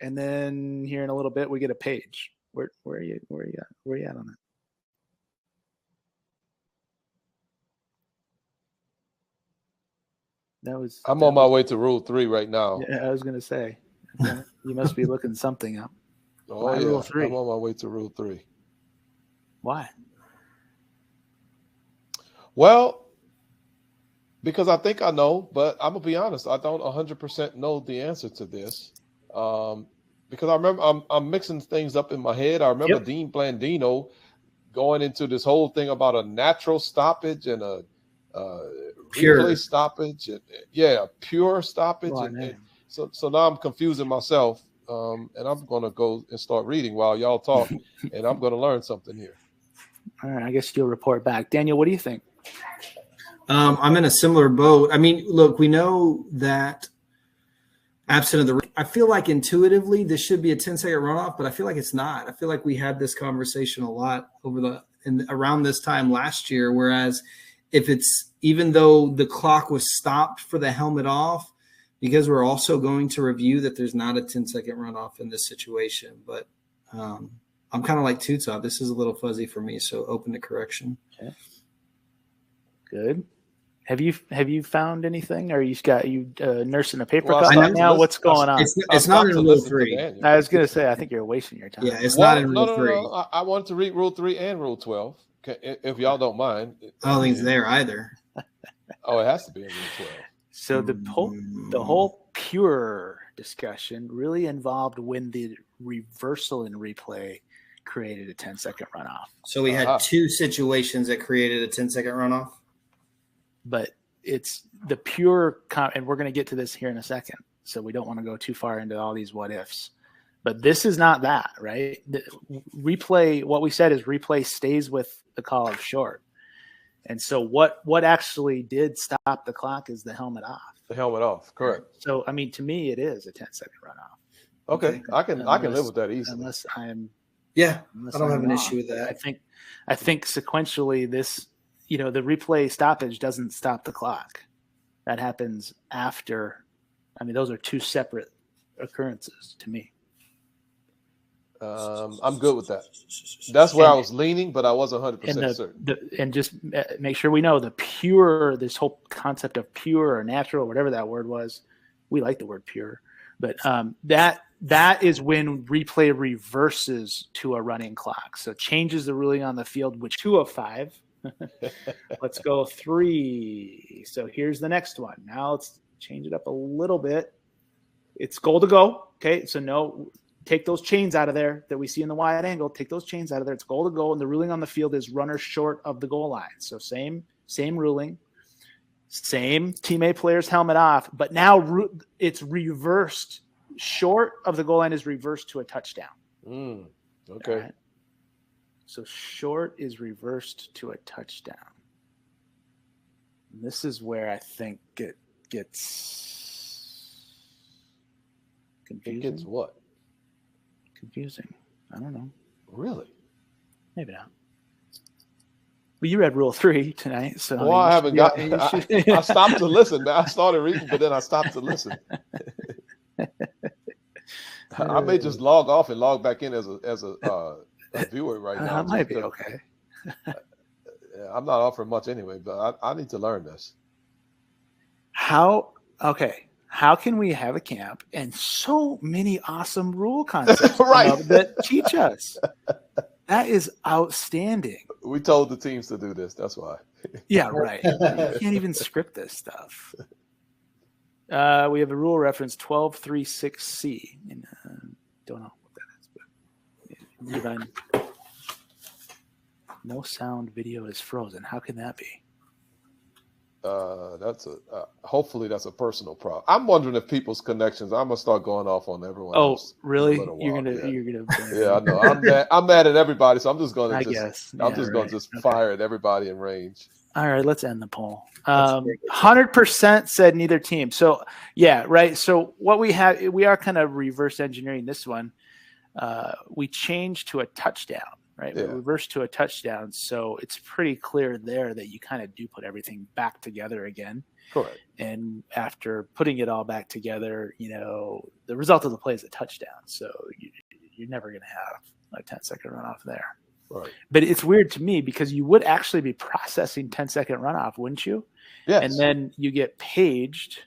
And then here in a little bit, we get a page. Where are you at on that? I'm on my way to Rule 3 right now. Yeah, I was going to say, you must be looking something up. Oh, yeah. Rule 3? I'm on my way to Rule 3. Why? Well, because I think I know, but I'm going to be honest. I don't 100% know the answer to this. Because I remember I'm mixing things up in my head. I remember Dean Blandino going into this whole thing about a natural stoppage and a pure stoppage. And, pure stoppage. And so now I'm confusing myself, and I'm going to go and start reading while y'all talk, and I'm going to learn something here. All right, I guess you'll report back. Daniel, what do you think? I'm in a similar boat. I mean, look, we know that absent of I feel like intuitively this should be a 10-second runoff, but I feel like it's not. I feel like we had this conversation a lot around this time last year, whereas if it's, even though the clock was stopped for the helmet off, because we're also going to review that there's not a 10-second runoff in this situation. But I'm kind of like Tuta. This is a little fuzzy for me, so open to correction. Okay. Good. Have you found anything, or you nursing a paper Well, cup now? What's going on? It's not in Rule 3. I was going to say, I think you're wasting your time. Yeah, it's not in Rule 3. No. I want to read Rule 3 and Rule 12, if y'all don't mind. I don't think it's there either. Oh, it has to be in Rule 12. So the whole pure discussion really involved when the reversal in replay created a 10-second runoff. So we had two situations that created a 10-second runoff. But it's the pure, and we're going to get to this here in a second, so we don't want to go too far into all these what ifs. But this is not that, right? The replay, what we said is replay stays with the call of short. And so what actually did stop the clock is the helmet off. The helmet off, correct. So, I mean, to me, it is a 10-second runoff. Okay, I can live with that easily. Unless I'm I don't have an issue with that. I think sequentially this, the replay stoppage doesn't stop the clock. That happens after. I mean, those are two separate occurrences to me. I'm good with that. That's where I was leaning, but I wasn't 100% certain. And just make sure we know this whole concept of pure or natural, whatever that word was. We like the word pure, but that is when replay reverses to a running clock. So changes the ruling on the field, which 2 of 5. Let's go 3. So here's the next one. Now let's change it up a little bit. It's goal to go. Okay. So no, take those chains out of there that we see in the wide angle. Take those chains out of there. It's goal to go. And the ruling on the field is runner short of the goal line. So same ruling, same teammate player's helmet off, but now it's reversed. Short of the goal line is reversed to a touchdown. Okay. Right? So short is reversed to a touchdown. And this is where I think it gets confusing. It gets what? Confusing. I don't know. Really? Maybe not. Well, you read Rule 3 tonight, so well, I haven't got. I stopped to listen. I started reading, but then I stopped to listen. I may just log off and log back in as a viewer right now. That might be okay. I'm not offering much anyway, but I need to learn this. How can we have a camp and so many awesome rule concepts that teach us? That is outstanding. We told the teams to do this. That's why. Yeah, right. You can't even script this stuff. We have a rule reference 1236C. And, don't know what that is, but no sound video is frozen. How can that be? Hopefully that's a personal problem. I'm wondering if people's connections. I'm gonna start going off on everyone else. Oh, really? You're gonna. Yeah, I know. I'm mad at everybody, so I'm just gonna. Fire at everybody in range. All right, let's end the poll. 100% said neither team. So yeah, right. So what we are kind of reverse engineering this one. We changed to a touchdown, right? Yeah. We reversed to a touchdown. So it's pretty clear there that you kind of do put everything back together again. Correct. And after putting it all back together, the result of the play is a touchdown. So you're never going to have a 10-second runoff there. Right. But it's weird to me because you would actually be processing 10-second runoff, wouldn't you? Yes. And then you get paged.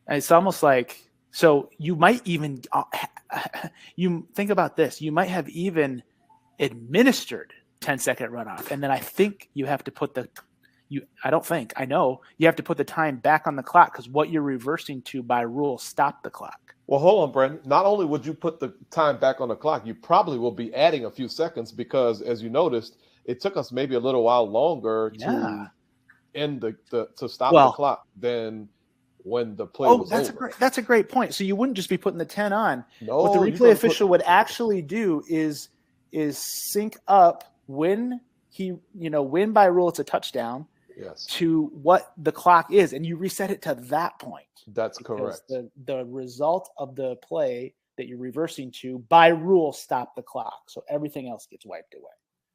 And it's almost like, so you might even, you think about this, you might have even administered 10-second runoff. And then I think you have to put I know you have to put the time back on the clock because what you're reversing to by rule stop the clock. Well, hold on, Brandon. Not only would you put the time back on the clock, you probably will be adding a few seconds because, as you noticed, it took us maybe a little while longer to end to stop the clock than when the play was over. That's a great point. So you wouldn't just be putting the 10 on. No, what the replay official would actually do is sync up when when by rule it's a touchdown. Yes. To what the clock is, and you reset it to that point. That's correct. The result of the play that you're reversing to by rule stop the clock, so everything else gets wiped away.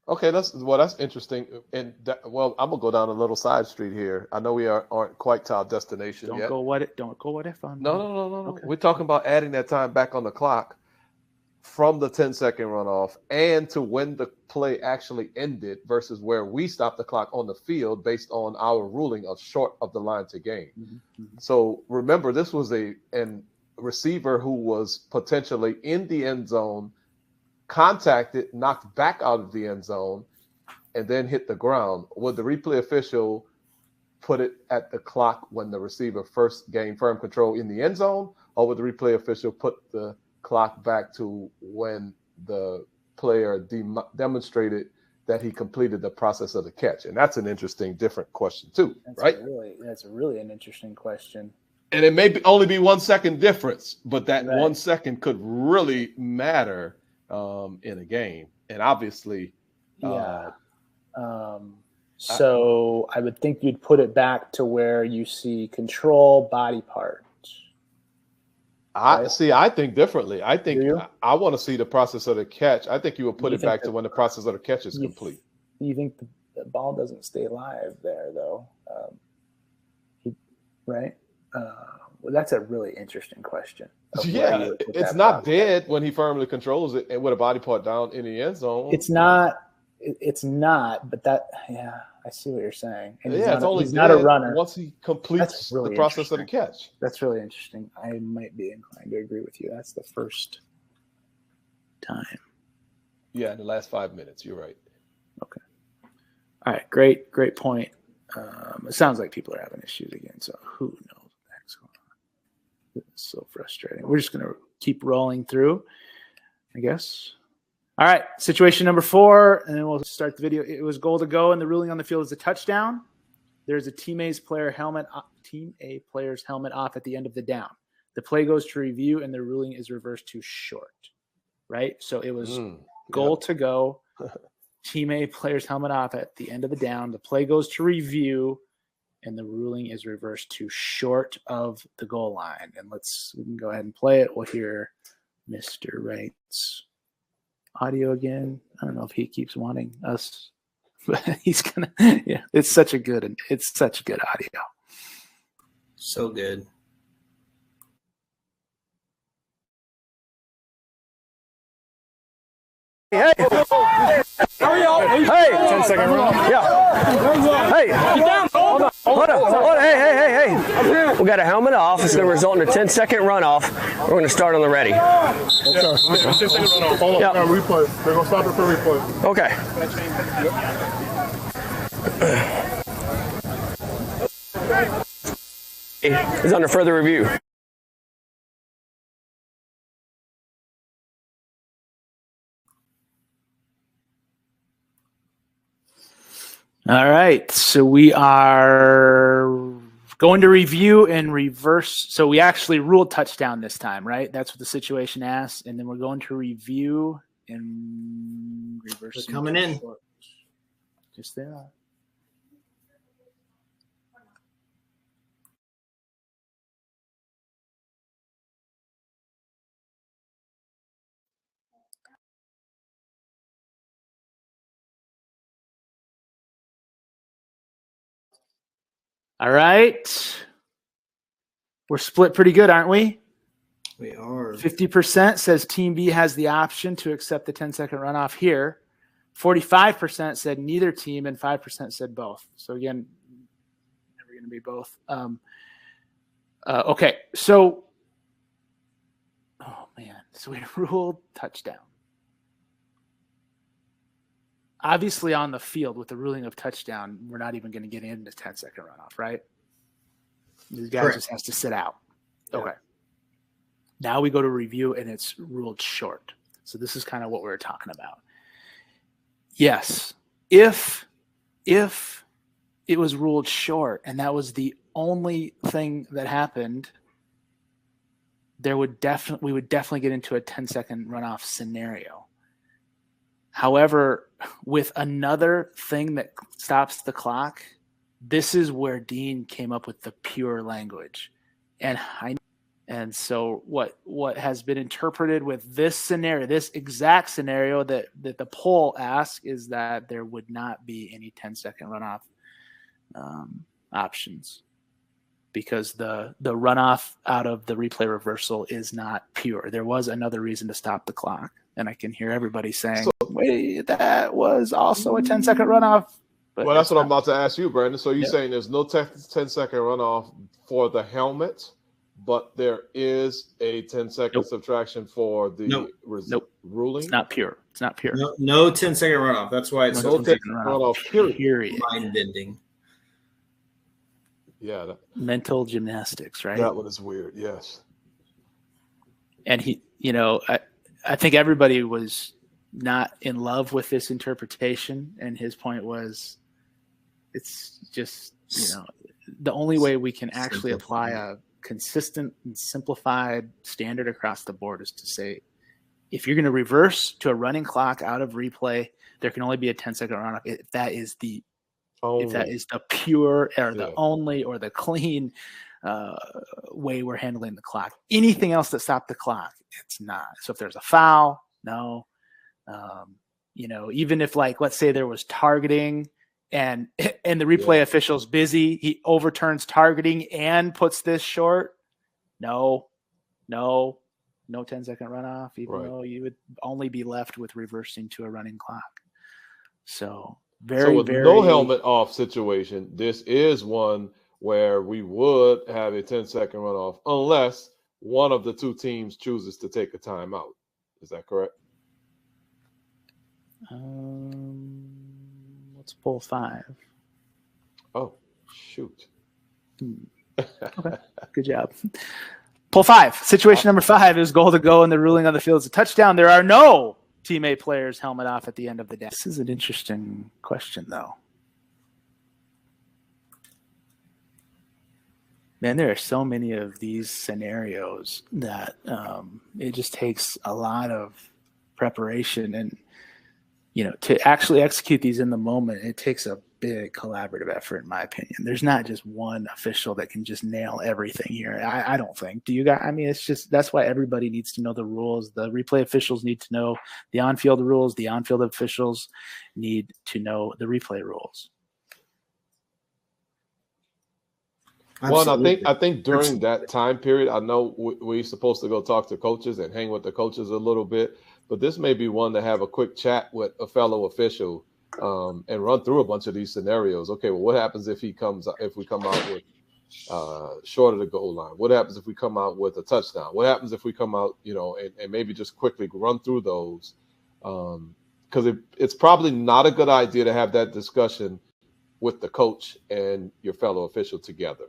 Okay, that's interesting. And I'm gonna go down a little side street here. I know we aren't quite to our destination yet. Don't go what if on. No. Okay. We're talking about adding that time back on the clock. from the 10-second runoff and to when the play actually ended versus where we stopped the clock on the field based on our ruling of short of the line to gain. Mm-hmm. So remember, this was a receiver who was potentially in the end zone, contacted, knocked back out of the end zone, and then hit the ground. Would the replay official put it at the clock when the receiver first gained firm control in the end zone, or would the replay official put the clock back to when the player demonstrated that he completed the process of the catch? And that's an interesting, different question too, right? That's really an interesting question. And it may only be 1 second difference, but that 1 second could really matter in a game. And obviously, so I would think you'd put it back to where you see control body part. I think differently. I think I want to see the process of the catch. I think you would put it back to when the process of the catch is complete. You think the ball doesn't stay live there, though, right? Well, that's a really interesting question. Yeah, it's not dead when he firmly controls it and with a body part down in the end zone. It's not, but I see what you're saying. And he's not a runner once he completes the process of the catch. That's really interesting. I might be inclined to agree with you. That's the first time. Yeah, in the last 5 minutes. You're right. Okay. All right. Great point. It sounds like people are having issues again. So who knows what the heck's going on? It's so frustrating. We're just going to keep rolling through, I guess. All right, situation number 4, and then we'll start the video. It was goal to go, and the ruling on the field is a touchdown. There's a Team A player's helmet off at the end of the down. The play goes to review, and the ruling is reversed to short, right? So it was goal to go, Team A player's helmet off at the end of the down. The play goes to review, and the ruling is reversed to short of the goal line. And we can go ahead and play it. We'll hear Mr. Wright's audio again. I don't know if he keeps wanting us, but he's gonna. Yeah, it's such good audio. So good. Hey! Hurry up! Hey! 10-second run. Yeah. Hey! Get down! Hold on. Hey! We got a helmet off. It's going to result in a 10-second runoff. We're going to start on the ready. Okay. 10-second runoff. Hold on. Replay. They're going to stop it for replay. Okay. It's under further review. All right, so we are going to review and reverse. So we actually ruled touchdown this time, right? That's what the situation asks. And then we're going to review and reverse. They're coming in. Just there. All right. We're split pretty good, aren't we? We are. 50% says Team B has the option to accept the 10-second runoff here. 45% said neither team, and 5% said both. So again, never going to be both. Okay, so so we ruled touchdown. Obviously, on the field with the ruling of touchdown, we're not even going to get into 10-second runoff, right? The guy just has to sit out. Okay. Yeah. Now we go to review, and it's ruled short. So this is kind of what we were talking about. Yes, if it was ruled short and that was the only thing that happened, we would definitely get into a 10-second runoff scenario. However, with another thing that stops the clock, this is where Dean came up with the pure language. And so what has been interpreted with this scenario, this exact scenario that the poll asked, is that there would not be any 10-second runoff options. because the runoff out of the replay reversal is not pure. There was another reason to stop the clock. And I can hear everybody saying, wait, that was also a 10-second runoff. But well, that's what I'm about to ask you, Brandon. So you're saying there's no 10-second runoff for the helmet, but there is a 10-second subtraction for the ruling? It's not pure. It's not pure. No 10-second runoff. That's why it's no 10-second runoff, period. Mind bending. Yeah. Mental gymnastics, right? That one is weird, yes. And he, I think everybody was not in love with this interpretation. And his point was, it's just, the only way we can actually apply a consistent and simplified standard across the board is to say, if you're going to reverse to a running clock out of replay, there can only be a 10-second runoff if that is the pure or the only or the clean way we're handling the clock. Anything else that stopped the clock, it's not. So if there's a foul, no. Even if, like, let's say there was targeting and the replay official's busy, he overturns targeting and puts this short. No 10-second runoff, even though you would only be left with reversing to a running clock. So no helmet off situation, this is one where we would have a 10-second runoff unless one of the two teams chooses to take a timeout. Is that correct? Let's pull 5. Oh, shoot. Okay, good job. Pull 5. Situation number 5 is goal to go, and the ruling on the field is a touchdown. There are no teammate players helmet off at the end of the day. This is an interesting question, though. Man, there are so many of these scenarios that it just takes a lot of preparation, and to actually execute these in the moment, it takes a big collaborative effort, in my opinion. There's not just one official that can just nail everything here. I don't think. Do you guys? I mean, it's just, that's why everybody needs to know the rules. The replay officials need to know the on-field rules. The on-field officials need to know the replay rules. Well, I think during that time period, I know we're supposed to go talk to coaches and hang with the coaches a little bit, but this may be one to have a quick chat with a fellow official and run through a bunch of these scenarios. Okay, well, what happens if we come out with short of the goal line? What happens if we come out with a touchdown? What happens if we come out, and maybe just quickly run through those? Because it's probably not a good idea to have that discussion with the coach and your fellow official together.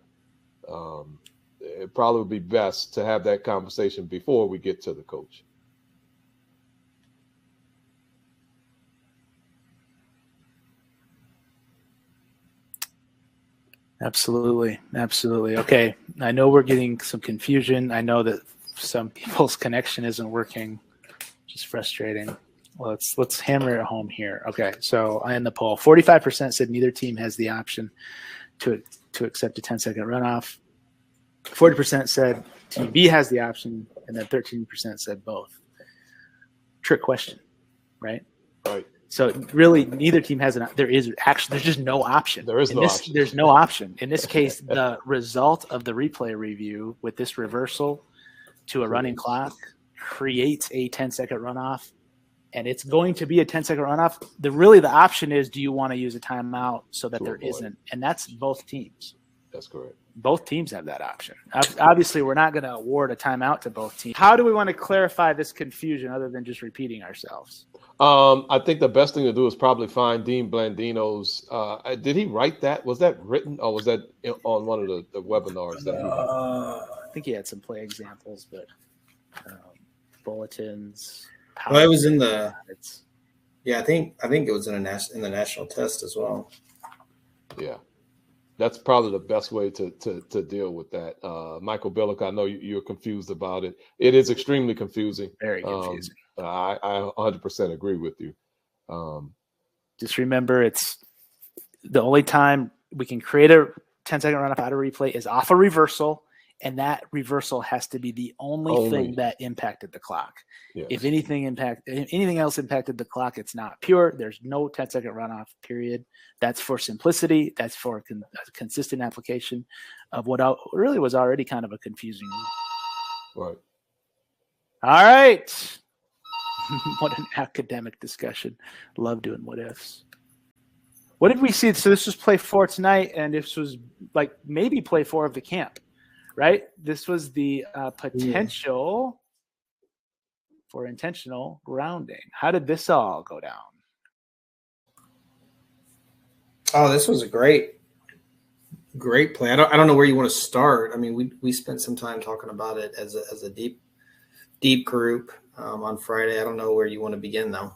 It probably would be best to have that conversation before we get to the coach. Absolutely. Okay, I know we're getting some confusion. I know that some people's connection isn't working, which is frustrating. Let's hammer it home here. Okay, so I end the poll. 45% said neither team has the option to accept a 10-second runoff. 40% said Team B has the option, and then 13% said both. Trick question, right? Right. So really, neither team has there's just no option. There's no option. In this case, the result of the replay review with this reversal to a running clock creates a 10-second runoff, and it's going to be a 10-second runoff. The option is, do you want to use a timeout so that there isn't? And that's both teams. That's correct. Both teams have that option. Obviously, we're not going to award a timeout to both teams. How do we want to clarify this confusion other than just repeating ourselves? I think the best thing to do is probably find Dean Blandino's. Did he write that? Was that written, or was that on one of the webinars? I think he had some play examples, but bulletins. Well, it was in the. I think it was in the national test as well. Yeah. That's probably the best way to deal with that. Michael Billick, I know you're confused about it. It is extremely confusing. Very confusing. I 100% agree with you. Just remember, it's the only time we can create a 10-second runoff out of replay is off a reversal, And that reversal has to be the only thing that impacted the clock. Yes. If anything else impacted the clock, it's not pure. There's no 10-second runoff period. That's for simplicity. That's for a consistent application of what really was already kind of a confusing rule. Right. All right. What an academic discussion. Love doing what ifs. What did we see? So this was play 4 tonight, and this was like maybe play 4 of the camp. Right? This was the potential for intentional grounding. How did this all go down? Oh, this was a great play. I don't know where you want to start. I mean, we spent some time talking about it as a deep group on Friday. I don't know where you want to begin though.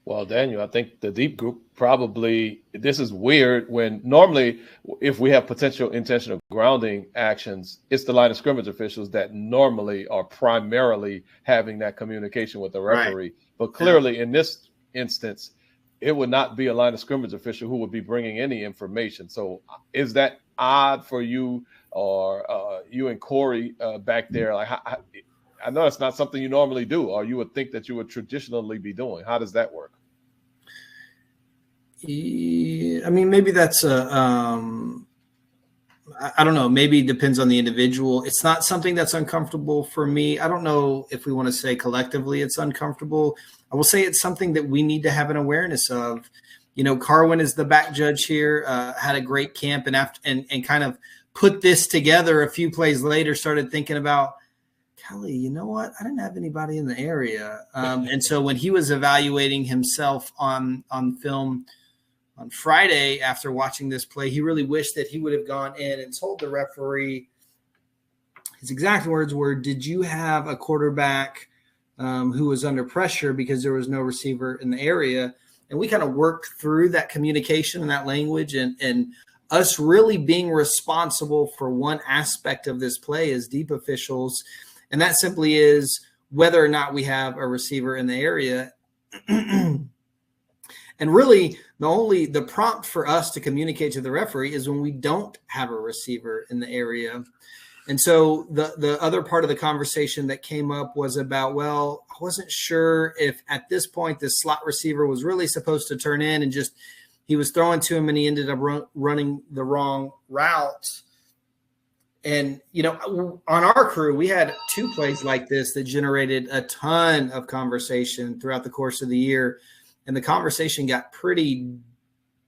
Well, Daniel, I think the deep group probably, this is weird when normally if we have potential intentional grounding actions, it's the line of scrimmage officials that normally are primarily having that communication with the referee. Right. But clearly in this instance, it would not be a line of scrimmage official who would be bringing any information. So is that odd for you or you and Corey back there? Like, I know it's not something you normally do, or you would think that you would traditionally be doing. How does that work? I mean, maybe that's I don't know. Maybe it depends on the individual. It's not something that's uncomfortable for me. I don't know if we want to say collectively it's uncomfortable. I will say it's something that we need to have an awareness of. You know, Carwin is the back judge here, had a great camp and kind of put this together a few plays later, started thinking about, Kelly, you know what? I didn't have anybody in the area. And so when he was evaluating himself on film on Friday after watching this play, he really wished that he would have gone in and told the referee, his exact words were, did you have a quarterback who was under pressure because there was no receiver in the area? And we kind of worked through that communication and that language and us really being responsible for one aspect of this play as deep officials. And that simply is whether or not we have a receiver in the area. And really, the prompt for us to communicate to the referee is when we don't have a receiver in the area. And so the other part of the conversation that came up was about, well, I wasn't sure if at this point the slot receiver was really supposed to turn in and just he was throwing to him and he ended up running the wrong route. And, you know, on our crew, we had 2 plays like this that generated a ton of conversation throughout the course of the year. And the conversation got pretty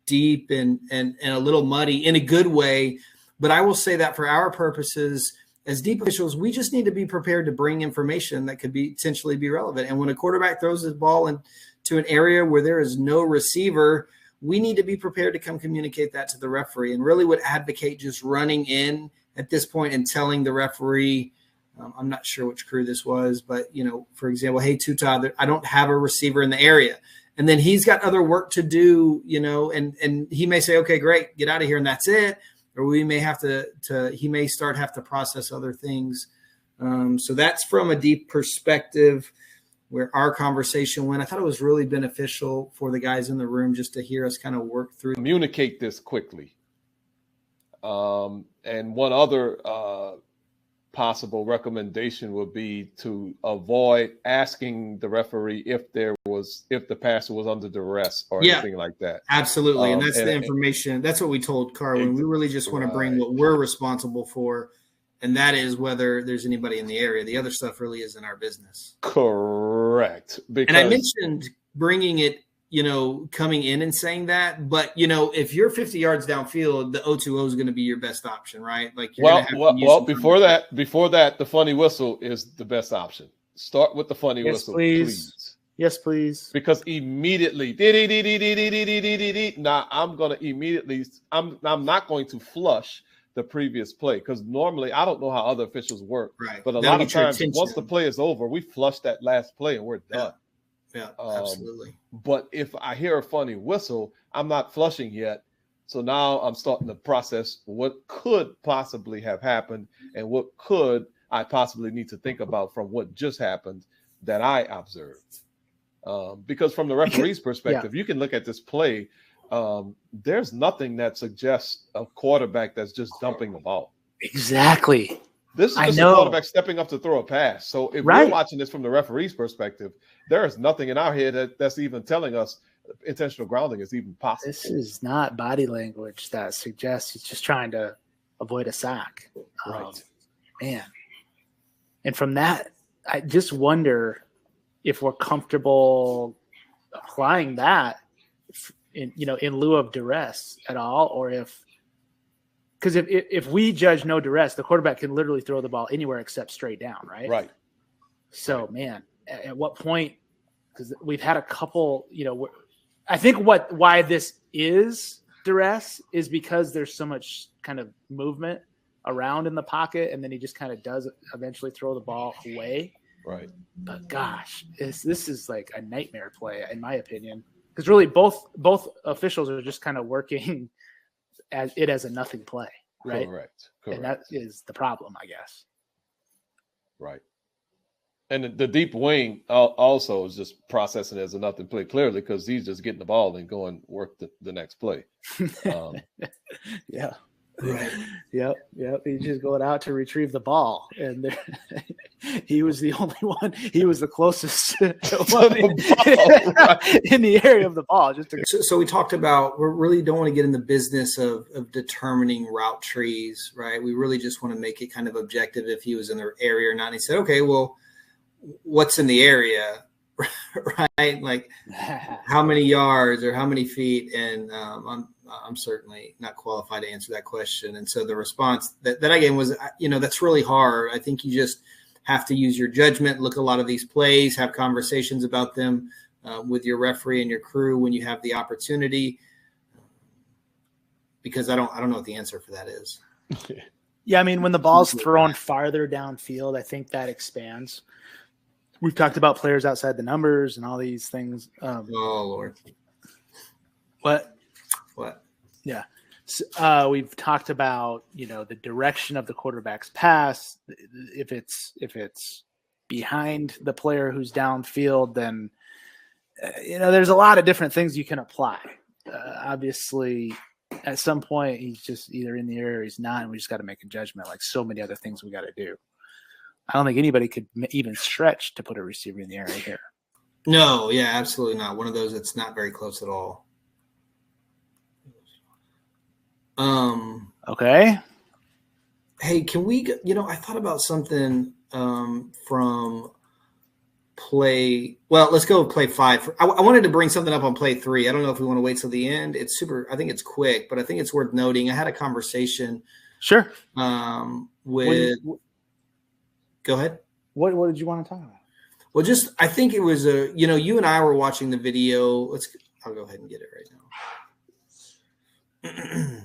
deep and a little muddy in a good way. But I will say that for our purposes, as deep officials, we just need to be prepared to bring information that could potentially be relevant. And when a quarterback throws his ball into an area where there is no receiver, we need to be prepared to come communicate that to the referee and really would advocate just running in at this point and telling the referee, I'm not sure which crew this was, but, you know, for example, hey, Tuta, I don't have a receiver in the area. And then he's got other work to do, you know, and he may say, okay, great, get out of here. And that's it. Or we may have he may have to process other things. So that's from a deep perspective where our conversation went. I thought it was really beneficial for the guys in the room just to hear us kind of work through. Communicate this quickly. And one other possible recommendation would be to avoid asking the referee if the passer was under duress or anything like that. Absolutely. And that's the information. That's what we told Carwin. We really just want to bring what we're responsible for. And that is whether there's anybody in the area. The other stuff really isn't our business. Correct. And I mentioned bringing it, you know, coming in and saying that, but you know, if you're 50 yards downfield, the O2O is going to be your best option, right? Like, before that, the funny whistle is the best option. Start with the funny whistle, please. Yes, please. Because immediately, now I'm not going to flush the previous play because normally I don't know how other officials work, right? But a lot of times, once the play is over, we flush that last play and we're done. Yeah, absolutely. But if I hear a funny whistle, I'm not flushing yet. So now I'm starting to process what could possibly have happened and what could I possibly need to think about from what just happened that I observed. Because from the referee's perspective, you can look at this play. There's nothing that suggests a quarterback that's just dumping the ball. Exactly. This is just a quarterback stepping up to throw a pass. So if we're watching this from the referee's perspective, there is nothing in our head that's even telling us intentional grounding is even possible. This is not body language that suggests he's just trying to avoid a sack. Right. Man. And from that, I just wonder if we're comfortable applying that in lieu of duress at all, or because if we judge no duress, the quarterback can literally throw the ball anywhere except straight down, right? Right. So, man, at what point? Because we've had a couple, I think why this is duress is because there's so much kind of movement around in the pocket, and then he just kind of does eventually throw the ball away. Right. But gosh, this is like a nightmare play, in my opinion, because really both officials are just kind of working as a nothing play, right? Correct. And that is the problem, I guess. Right. And the deep wing also is just processing as a nothing play, clearly, because he's just getting the ball and going work the next play. Yeah. Right. Yep. He's just going out to retrieve the ball, and he was the only one. He was the closest one in the area of the ball. So we talked about we really don't want to get in the business of determining route trees, right? We really just want to make it kind of objective if he was in the area or not. And he said, okay, well, what's in the area, right? Like how many yards or how many feet? And I'm certainly not qualified to answer that question. And so the response that I gave was, that's really hard. I think you just have to use your judgment, look at a lot of these plays, have conversations about them with your referee and your crew when you have the opportunity, because I don't know what the answer for that is. Yeah. I mean, when the ball's thrown farther downfield, I think that expands. We've talked about players outside the numbers and all these things. Oh Lord. What? Yeah. So, we've talked about, the direction of the quarterback's pass. If it's behind the player who's downfield, then, there's a lot of different things you can apply. Obviously, at some point, he's just either in the area or he's not, and we just got to make a judgment like so many other things we got to do. I don't think anybody could even stretch to put a receiver in the area here. No, yeah, absolutely not. One of those that's not very close at all. Okay. Hey, can we, I thought about something from play. Well, let's go with play 5. I wanted to bring something up on play 3. I don't know if we want to wait till the end. I think it's quick, but I think it's worth noting. I had a conversation. Sure. Go ahead. What did you want to talk about? Well, I think it was you and I were watching the video. I'll go ahead and get it right now.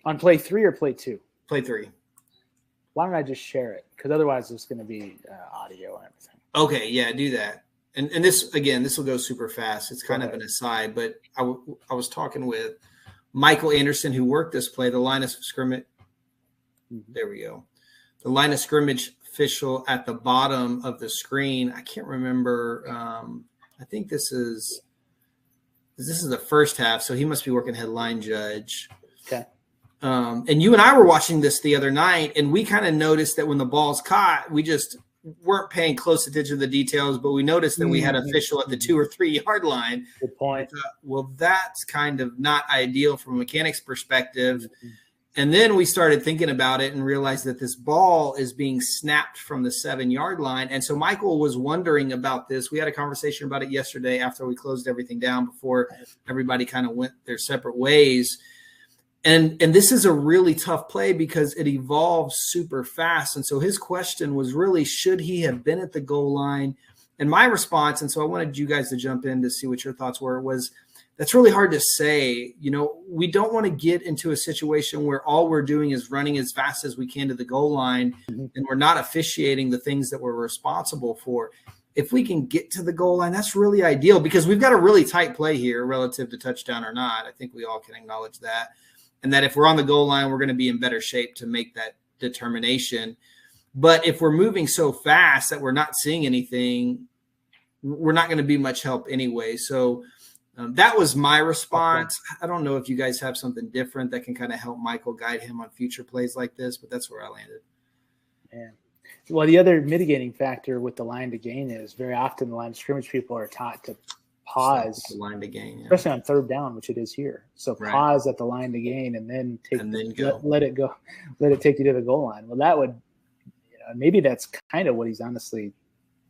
On play 3 or play 2? Play 3. Why don't I just share it? Because otherwise it's going to be audio and everything. Okay, yeah, do that. And this will go super fast. It's kind of an aside, but I was talking with Michael Anderson, who worked this play, the line of scrimmage. There we go. The line of scrimmage official at the bottom of the screen. I can't remember. I think this is the first half, so he must be working head line judge. Okay. And you and I were watching this the other night, and we kind of noticed that when the ball's caught, we just weren't paying close attention to the details, but we noticed that we had official at the 2 or 3 yard line. Good point. Well, that's kind of not ideal from a mechanics perspective. Mm-hmm. And then we started thinking about it and realized that this ball is being snapped from the 7 yard line. And so Michael was wondering about this. We had a conversation about it yesterday after we closed everything down before everybody kind of went their separate ways. And this is a really tough play because it evolves super fast. And so his question was really, should he have been at the goal line? And my response, and so I wanted you guys to jump in to see what your thoughts were, was that's really hard to say. We don't want to get into a situation where all we're doing is running as fast as we can to the goal line, and we're not officiating the things that we're responsible for. If we can get to the goal line, that's really ideal because we've got a really tight play here relative to touchdown or not. I think we all can acknowledge that. And that if we're on the goal line, we're going to be in better shape to make that determination. But if we're moving so fast that we're not seeing anything, we're not going to be much help anyway. So That was my response. Okay. I don't know if you guys have something different that can kind of help Michael guide him on future plays like this, but that's where I landed. Yeah. Well, the other mitigating factor with the line to gain is very often the line of scrimmage people are taught to pause the line to gain, especially on third down, which it is here. So pause at the line to gain and then let it go, let it take you to the goal line. Well, that would, maybe that's kind of what he's honestly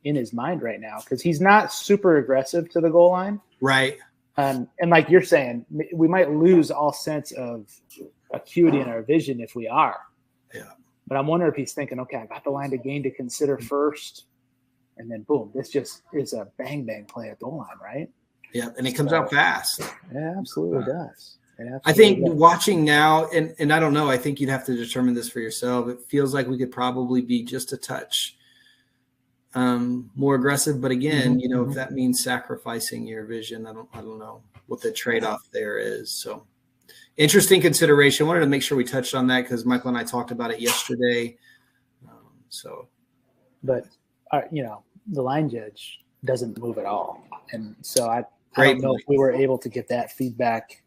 in his mind right now, because he's not super aggressive to the goal line. Right. And like you're saying, we might lose all sense of acuity in our vision if we are. Yeah. But I'm wondering if he's thinking, okay, I got the line to gain to consider first. And then boom, this just is a bang play at goal line, right? Yeah, and it comes out fast. It absolutely does. I think watching now, and I don't know, I think you'd have to determine this for yourself. It feels like we could probably be just a touch more aggressive. But again, if that means sacrificing your vision, I don't know what the trade-off there is. So interesting consideration. I wanted to make sure we touched on that because Michael and I talked about it yesterday. But the line judge doesn't move at all. And so I don't know if we were able to get that feedback,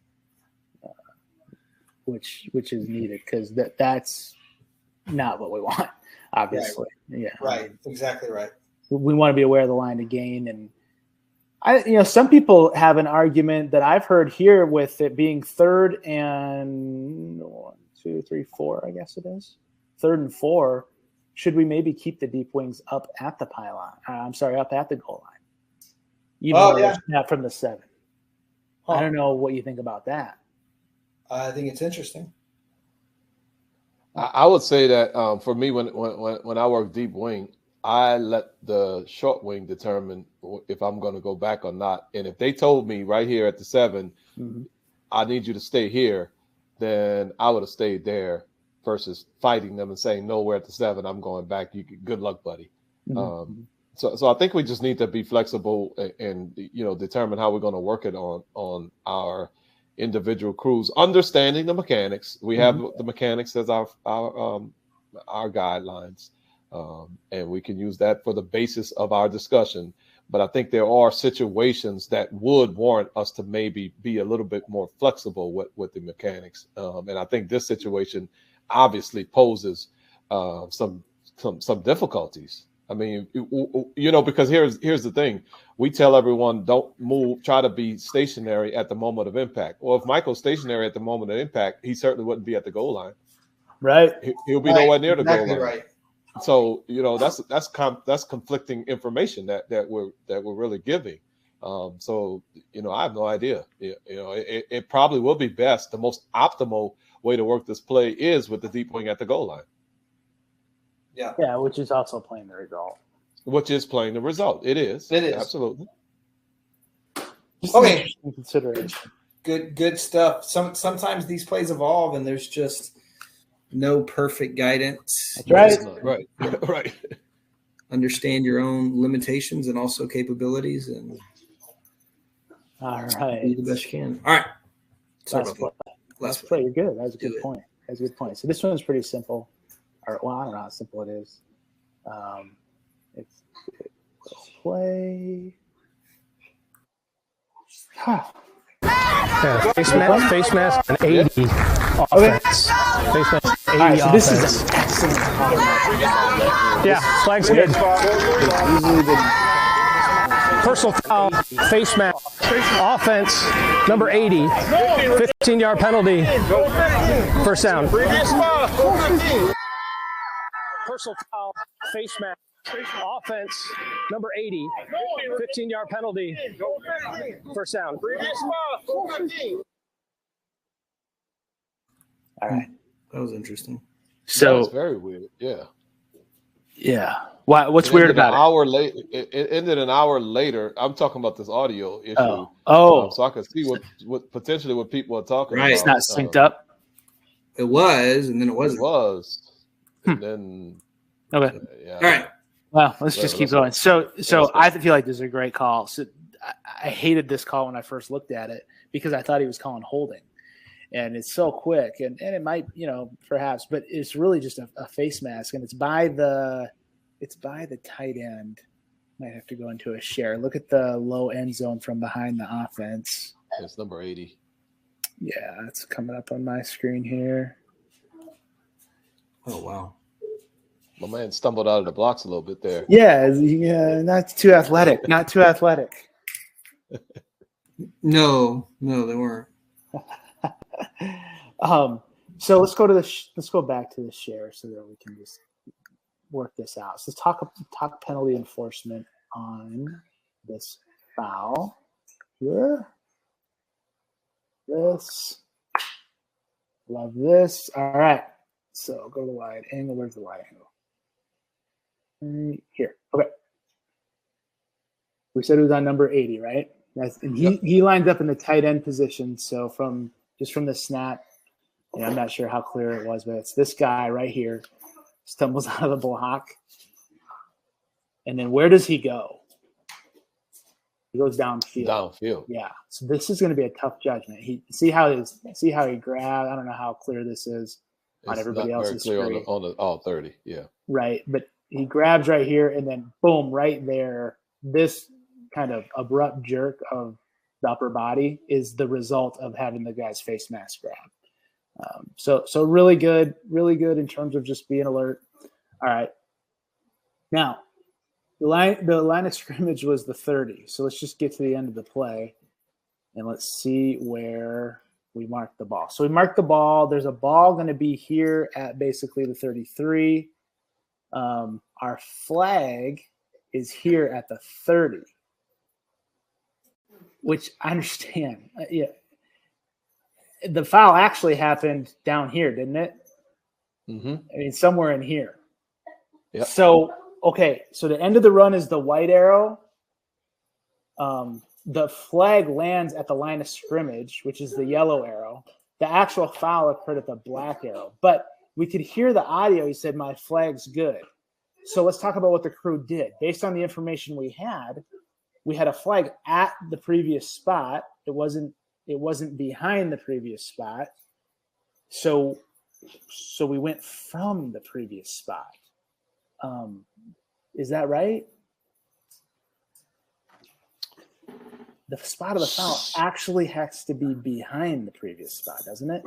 which is needed, because that's not what we want, obviously. Right. Yeah. Right. Exactly right. We want to be aware of the line to gain. And some people have an argument that I've heard here with it being 3rd and 1, 2, 3, 4, I guess it is. 3rd and 4. Should we maybe keep the deep wings up at the pylon? Up at the goal line. Even though it's not from the 7. Huh. I don't know what you think about that. I think it's interesting. I would say that for me, when I work deep wing, I let the short wing determine if I'm going to go back or not. And if they told me right here at the 7, I need you to stay here, then I would have stayed there versus fighting them and saying, no, we're at the 7, I'm going back. Good luck, buddy. So I think we just need to be flexible and determine how we're going to work it on our individual crews, understanding the mechanics. We have the mechanics as our guidelines, and we can use that for the basis of our discussion. But I think there are situations that would warrant us to maybe be a little bit more flexible with the mechanics. And I think this situation obviously poses some difficulties. I mean, because here's the thing. We tell everyone, don't move, try to be stationary at the moment of impact. Well, if Michael's stationary at the moment of impact, he certainly wouldn't be at the goal line. Right. He'll be nowhere near the goal line. Right. So, that's conflicting information that we're really giving. So, I have no idea. It probably will be best. The most optimal way to work this play is with the deep wing at the goal line. Yeah, which is also playing the result. Which is playing the result. It is. Absolutely. Okay. Consideration. Good stuff. Sometimes these plays evolve and there's just no perfect guidance. That's right. Right. Understand your own limitations and also capabilities, and all right, do the best you can. All right. Last play. You're good. That was a good point. That's a good point. So this one's pretty simple. I don't know how simple it is. It's play. Yeah, face mask, and 80 offense. Okay. Face mask, 80 right, so offense. this is an excellent call. Yeah, flag's good. Personal foul, face mask, offense, number 80, 15-yard penalty, first down. Personal foul, face mask, offense, number 80, 15-yard penalty, first down. All right. That was interesting. So that's very weird. Yeah. Yeah. What's weird about it? It ended an hour later. I'm talking about this audio issue. So I could see what potentially what people are talking about. It's not synced up. It was, and then it wasn't. It was. And then okay. Yeah. All right. Well, let's just keep going. So I feel like this is a great call. So I hated this call when I first looked at it because I thought he was calling holding. And it's so quick, and it might, perhaps, but it's really just a face mask, and it's by the tight end. Might have to go into a share. Look at the low end zone from behind the offense. It's number 80. Yeah, it's coming up on my screen here. Oh, wow. My man stumbled out of the blocks a little bit there. Yeah, not too athletic. Not too athletic. No, they weren't. So let's go back to the share so that we can just work this out. So let's talk penalty enforcement on this foul here. This. Love this. All right. So go to the wide angle. Where's the wide angle? Right here. Okay. We said it was on number 80, right? And he lines up in the tight end position. So from the snap, I'm not sure how clear it was, but it's this guy right here. Stumbles out of the block. And then where does he go? He goes downfield. Downfield. Yeah. So this is going to be a tough judgment. See how he grabbed. I don't know how clear this is on everybody else's screen. On the all 30. Yeah. Right. But he grabs right here and then boom, right there. This kind of abrupt jerk of the upper body is the result of having the guy's face mask grab. So really good in terms of just being alert. All right. Now, the line of scrimmage was the 30. So let's just get to the end of the play and let's see where we mark the ball. So we marked the ball. There's a ball going to be here at basically the 33. Our flag is here at the 30, which I understand. Yeah. The foul actually happened down here, didn't it? Mm-hmm. I mean, somewhere in here. Yep. So, okay. So the end of the run is the white arrow. The flag lands at the line of scrimmage, which is the yellow arrow. The actual foul occurred at the black arrow. But we could hear the audio. He said, "My flag's good." So let's talk about what the crew did. Based on the information we had a flag at the previous spot. It wasn't behind the previous spot. So we went from the previous spot. Is that right? The spot of the foul actually has to be behind the previous spot, doesn't it?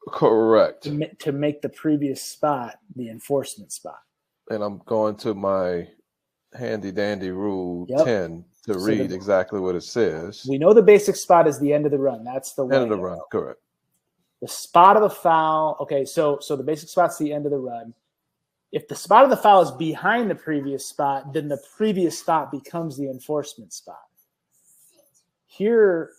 Correct. To make the previous spot the enforcement spot. And I'm going to my handy dandy rule 10 to read exactly what it says. We know the basic spot is the end of the run. That's the end of the run, correct. The spot of the foul. Okay, so the basic spot's the end of the run. If the spot of the foul is behind the previous spot, then the previous spot becomes the enforcement spot. Here,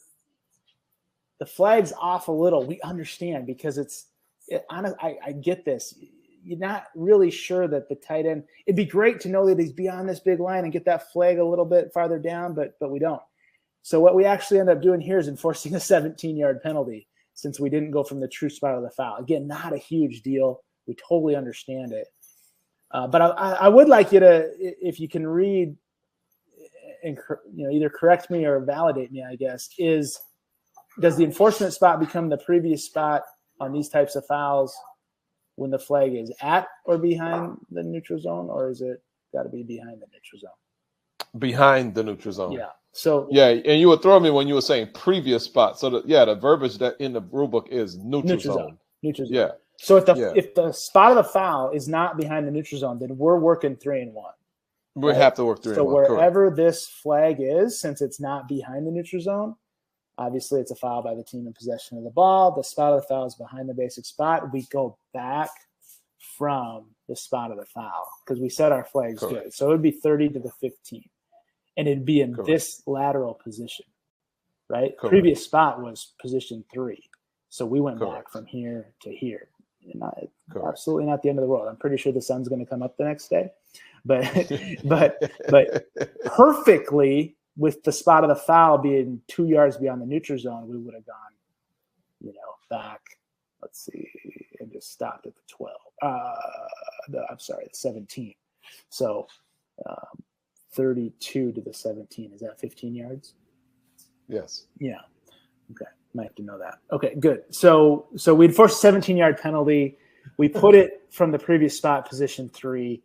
the flag's off a little. We understand because I get this. You're not really sure that the tight end. It'd be great to know that he's beyond this big line and get that flag a little bit farther down, but we don't. So what we actually end up doing here is enforcing a 17-yard penalty since we didn't go from the true spot of the foul. Again, not a huge deal. We totally understand it. But I would like you to, if you can read and either correct me or validate me, I guess, does the enforcement spot become the previous spot on these types of fouls when the flag is at or behind the neutral zone, or is it got to be behind the neutral zone? Behind the neutral zone. Yeah. So yeah, and you were throwing me when you were saying previous spot. So the verbiage that in the rule book is neutral zone. Neutral zone. Yeah. So if the spot of the foul is not behind the neutral zone, then we're working 3 and 1. We have to work 3 and 1. So wherever this flag is, since it's not behind the neutral zone, obviously it's a foul by the team in possession of the ball. The spot of the foul is behind the basic spot. We go back from the spot of the foul because we said our flag's good. So it would be 30 to the 15. And it'd be in this lateral position, right? Previous spot was position 3. So we went back from here to here. Absolutely not the end of the world. I'm pretty sure the sun's going to come up the next day. But perfectly with the spot of the foul being 2 yards beyond the neutral zone, we would have gone, back. Let's see, and just stopped at the 12. The 17. So 32 to the 17. Is that 15 yards? Yes. Yeah. Okay. Might have to know that. Okay, good. So we enforced a 17-yard penalty. We put it from the previous spot, position 3.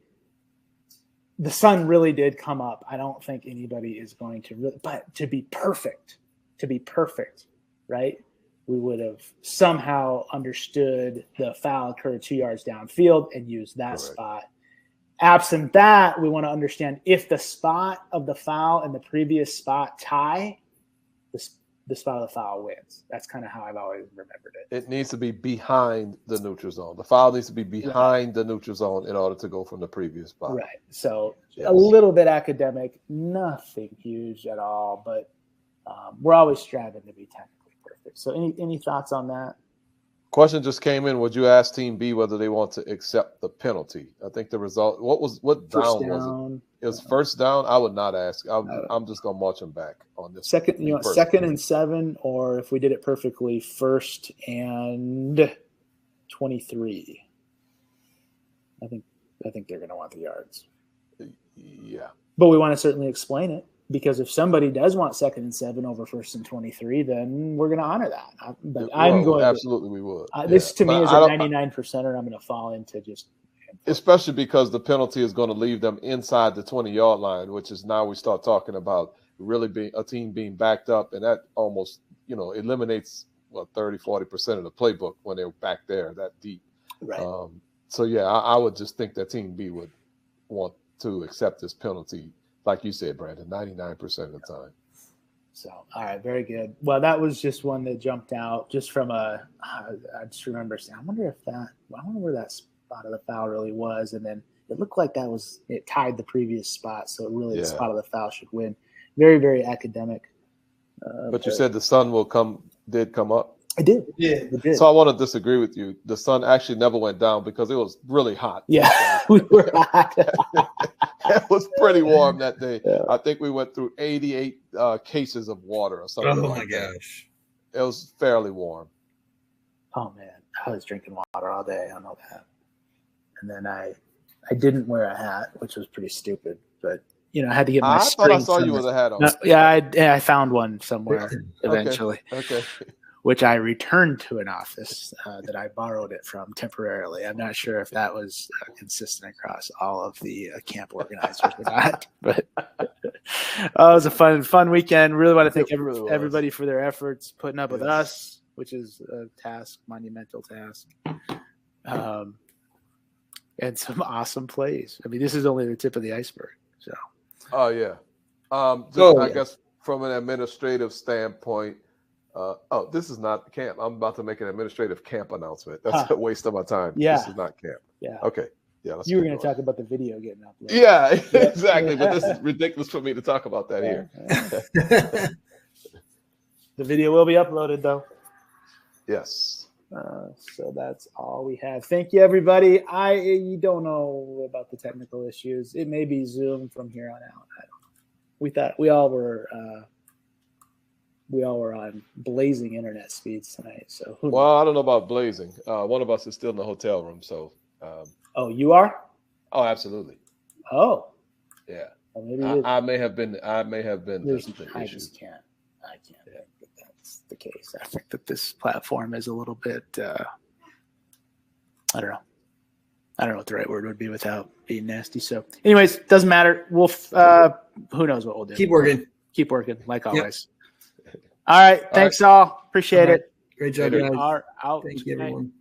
the sun really did come up. I don't think anybody is going to but to be perfect, right? We would have somehow understood the foul occurred 2 yards downfield and used that spot. Absent that, we want to understand if the spot of the foul and the previous spot tie, the spot of the foul wins. That's kind of how I've always remembered it. It needs to be behind the neutral zone. The foul needs to be behind the neutral zone in order to go from the previous spot. Right. So a little bit academic, nothing huge at all, but we're always striving to be technically perfect. So any thoughts on that? Question just came in. Would you ask Team B whether they want to accept the penalty? I think the result. What down was it? It was first down. I would not ask. I'm just gonna march them back on this. Second and 7, or if we did it perfectly, 1st and 23. I think they're gonna want the yards. Yeah, but we want to certainly explain it, because if somebody does want 2nd and 7 over 1st and 23, then we're going to honor that. Absolutely, we would. This to me is a 99%er. I'm going to fall into just. Especially because the penalty is going to leave them inside the 20-yard line, which is now we start talking about really being a team being backed up, and that almost eliminates 30-40% of the playbook when they're back there that deep. Right. So yeah, I would just think that Team B would want to accept this penalty, like you said, Brandon, 99% of the time. So, all right, very good. Well, that was just one that jumped out just from I just remember saying, I wonder where that spot of the foul really was. And then it looked like it tied the previous spot. So really the spot of the foul should win. Very, very academic. But you said the sun did come up. I did. Yeah, it did. So I want to disagree with you. The sun actually never went down because it was really hot. Yeah, we were hot. It was pretty warm that day. Yeah. I think we went through 88 cases of water or something. Oh my gosh. It was fairly warm. Oh man, I was drinking water all day. I know that. And then I didn't wear a hat, which was pretty stupid. But I had to get my. I thought I saw you with a hat on. No, I found one somewhere eventually. Okay. Which I returned to an office that I borrowed it from temporarily. I'm not sure if that was consistent across all of the camp organizers or not, but it was a fun weekend. Really want to thank everybody for their efforts putting up with us, which is a monumental task, and some awesome plays. I mean, this is only the tip of the iceberg. So, I guess from an administrative standpoint. This is not camp. I'm about to make an administrative camp announcement. That's a waste of my time. Yeah. This is not camp. Yeah. Okay. Yeah. You were going to talk about the video getting uploaded. Yeah, exactly. But this is ridiculous for me to talk about that here. The video will be uploaded, though. Yes. So that's all we have. Thank you, everybody. You don't know about the technical issues. It may be Zoom from here on out. I don't know. We thought we all were on blazing internet speeds tonight. So I don't know about blazing. One of us is still in the hotel room. So. You are? Oh, absolutely. Oh. Yeah. Well, maybe I may have been. I just can't. I can't think that that's the case. I think that this platform is a little bit. I don't know. I don't know what the right word would be without being nasty. So, anyways, doesn't matter. We'll. Who knows what we'll do? Keep working. Keep working, like always. Yep. All right. Thanks, all. Appreciate it. Great job, guys. Out. Thank you, everyone.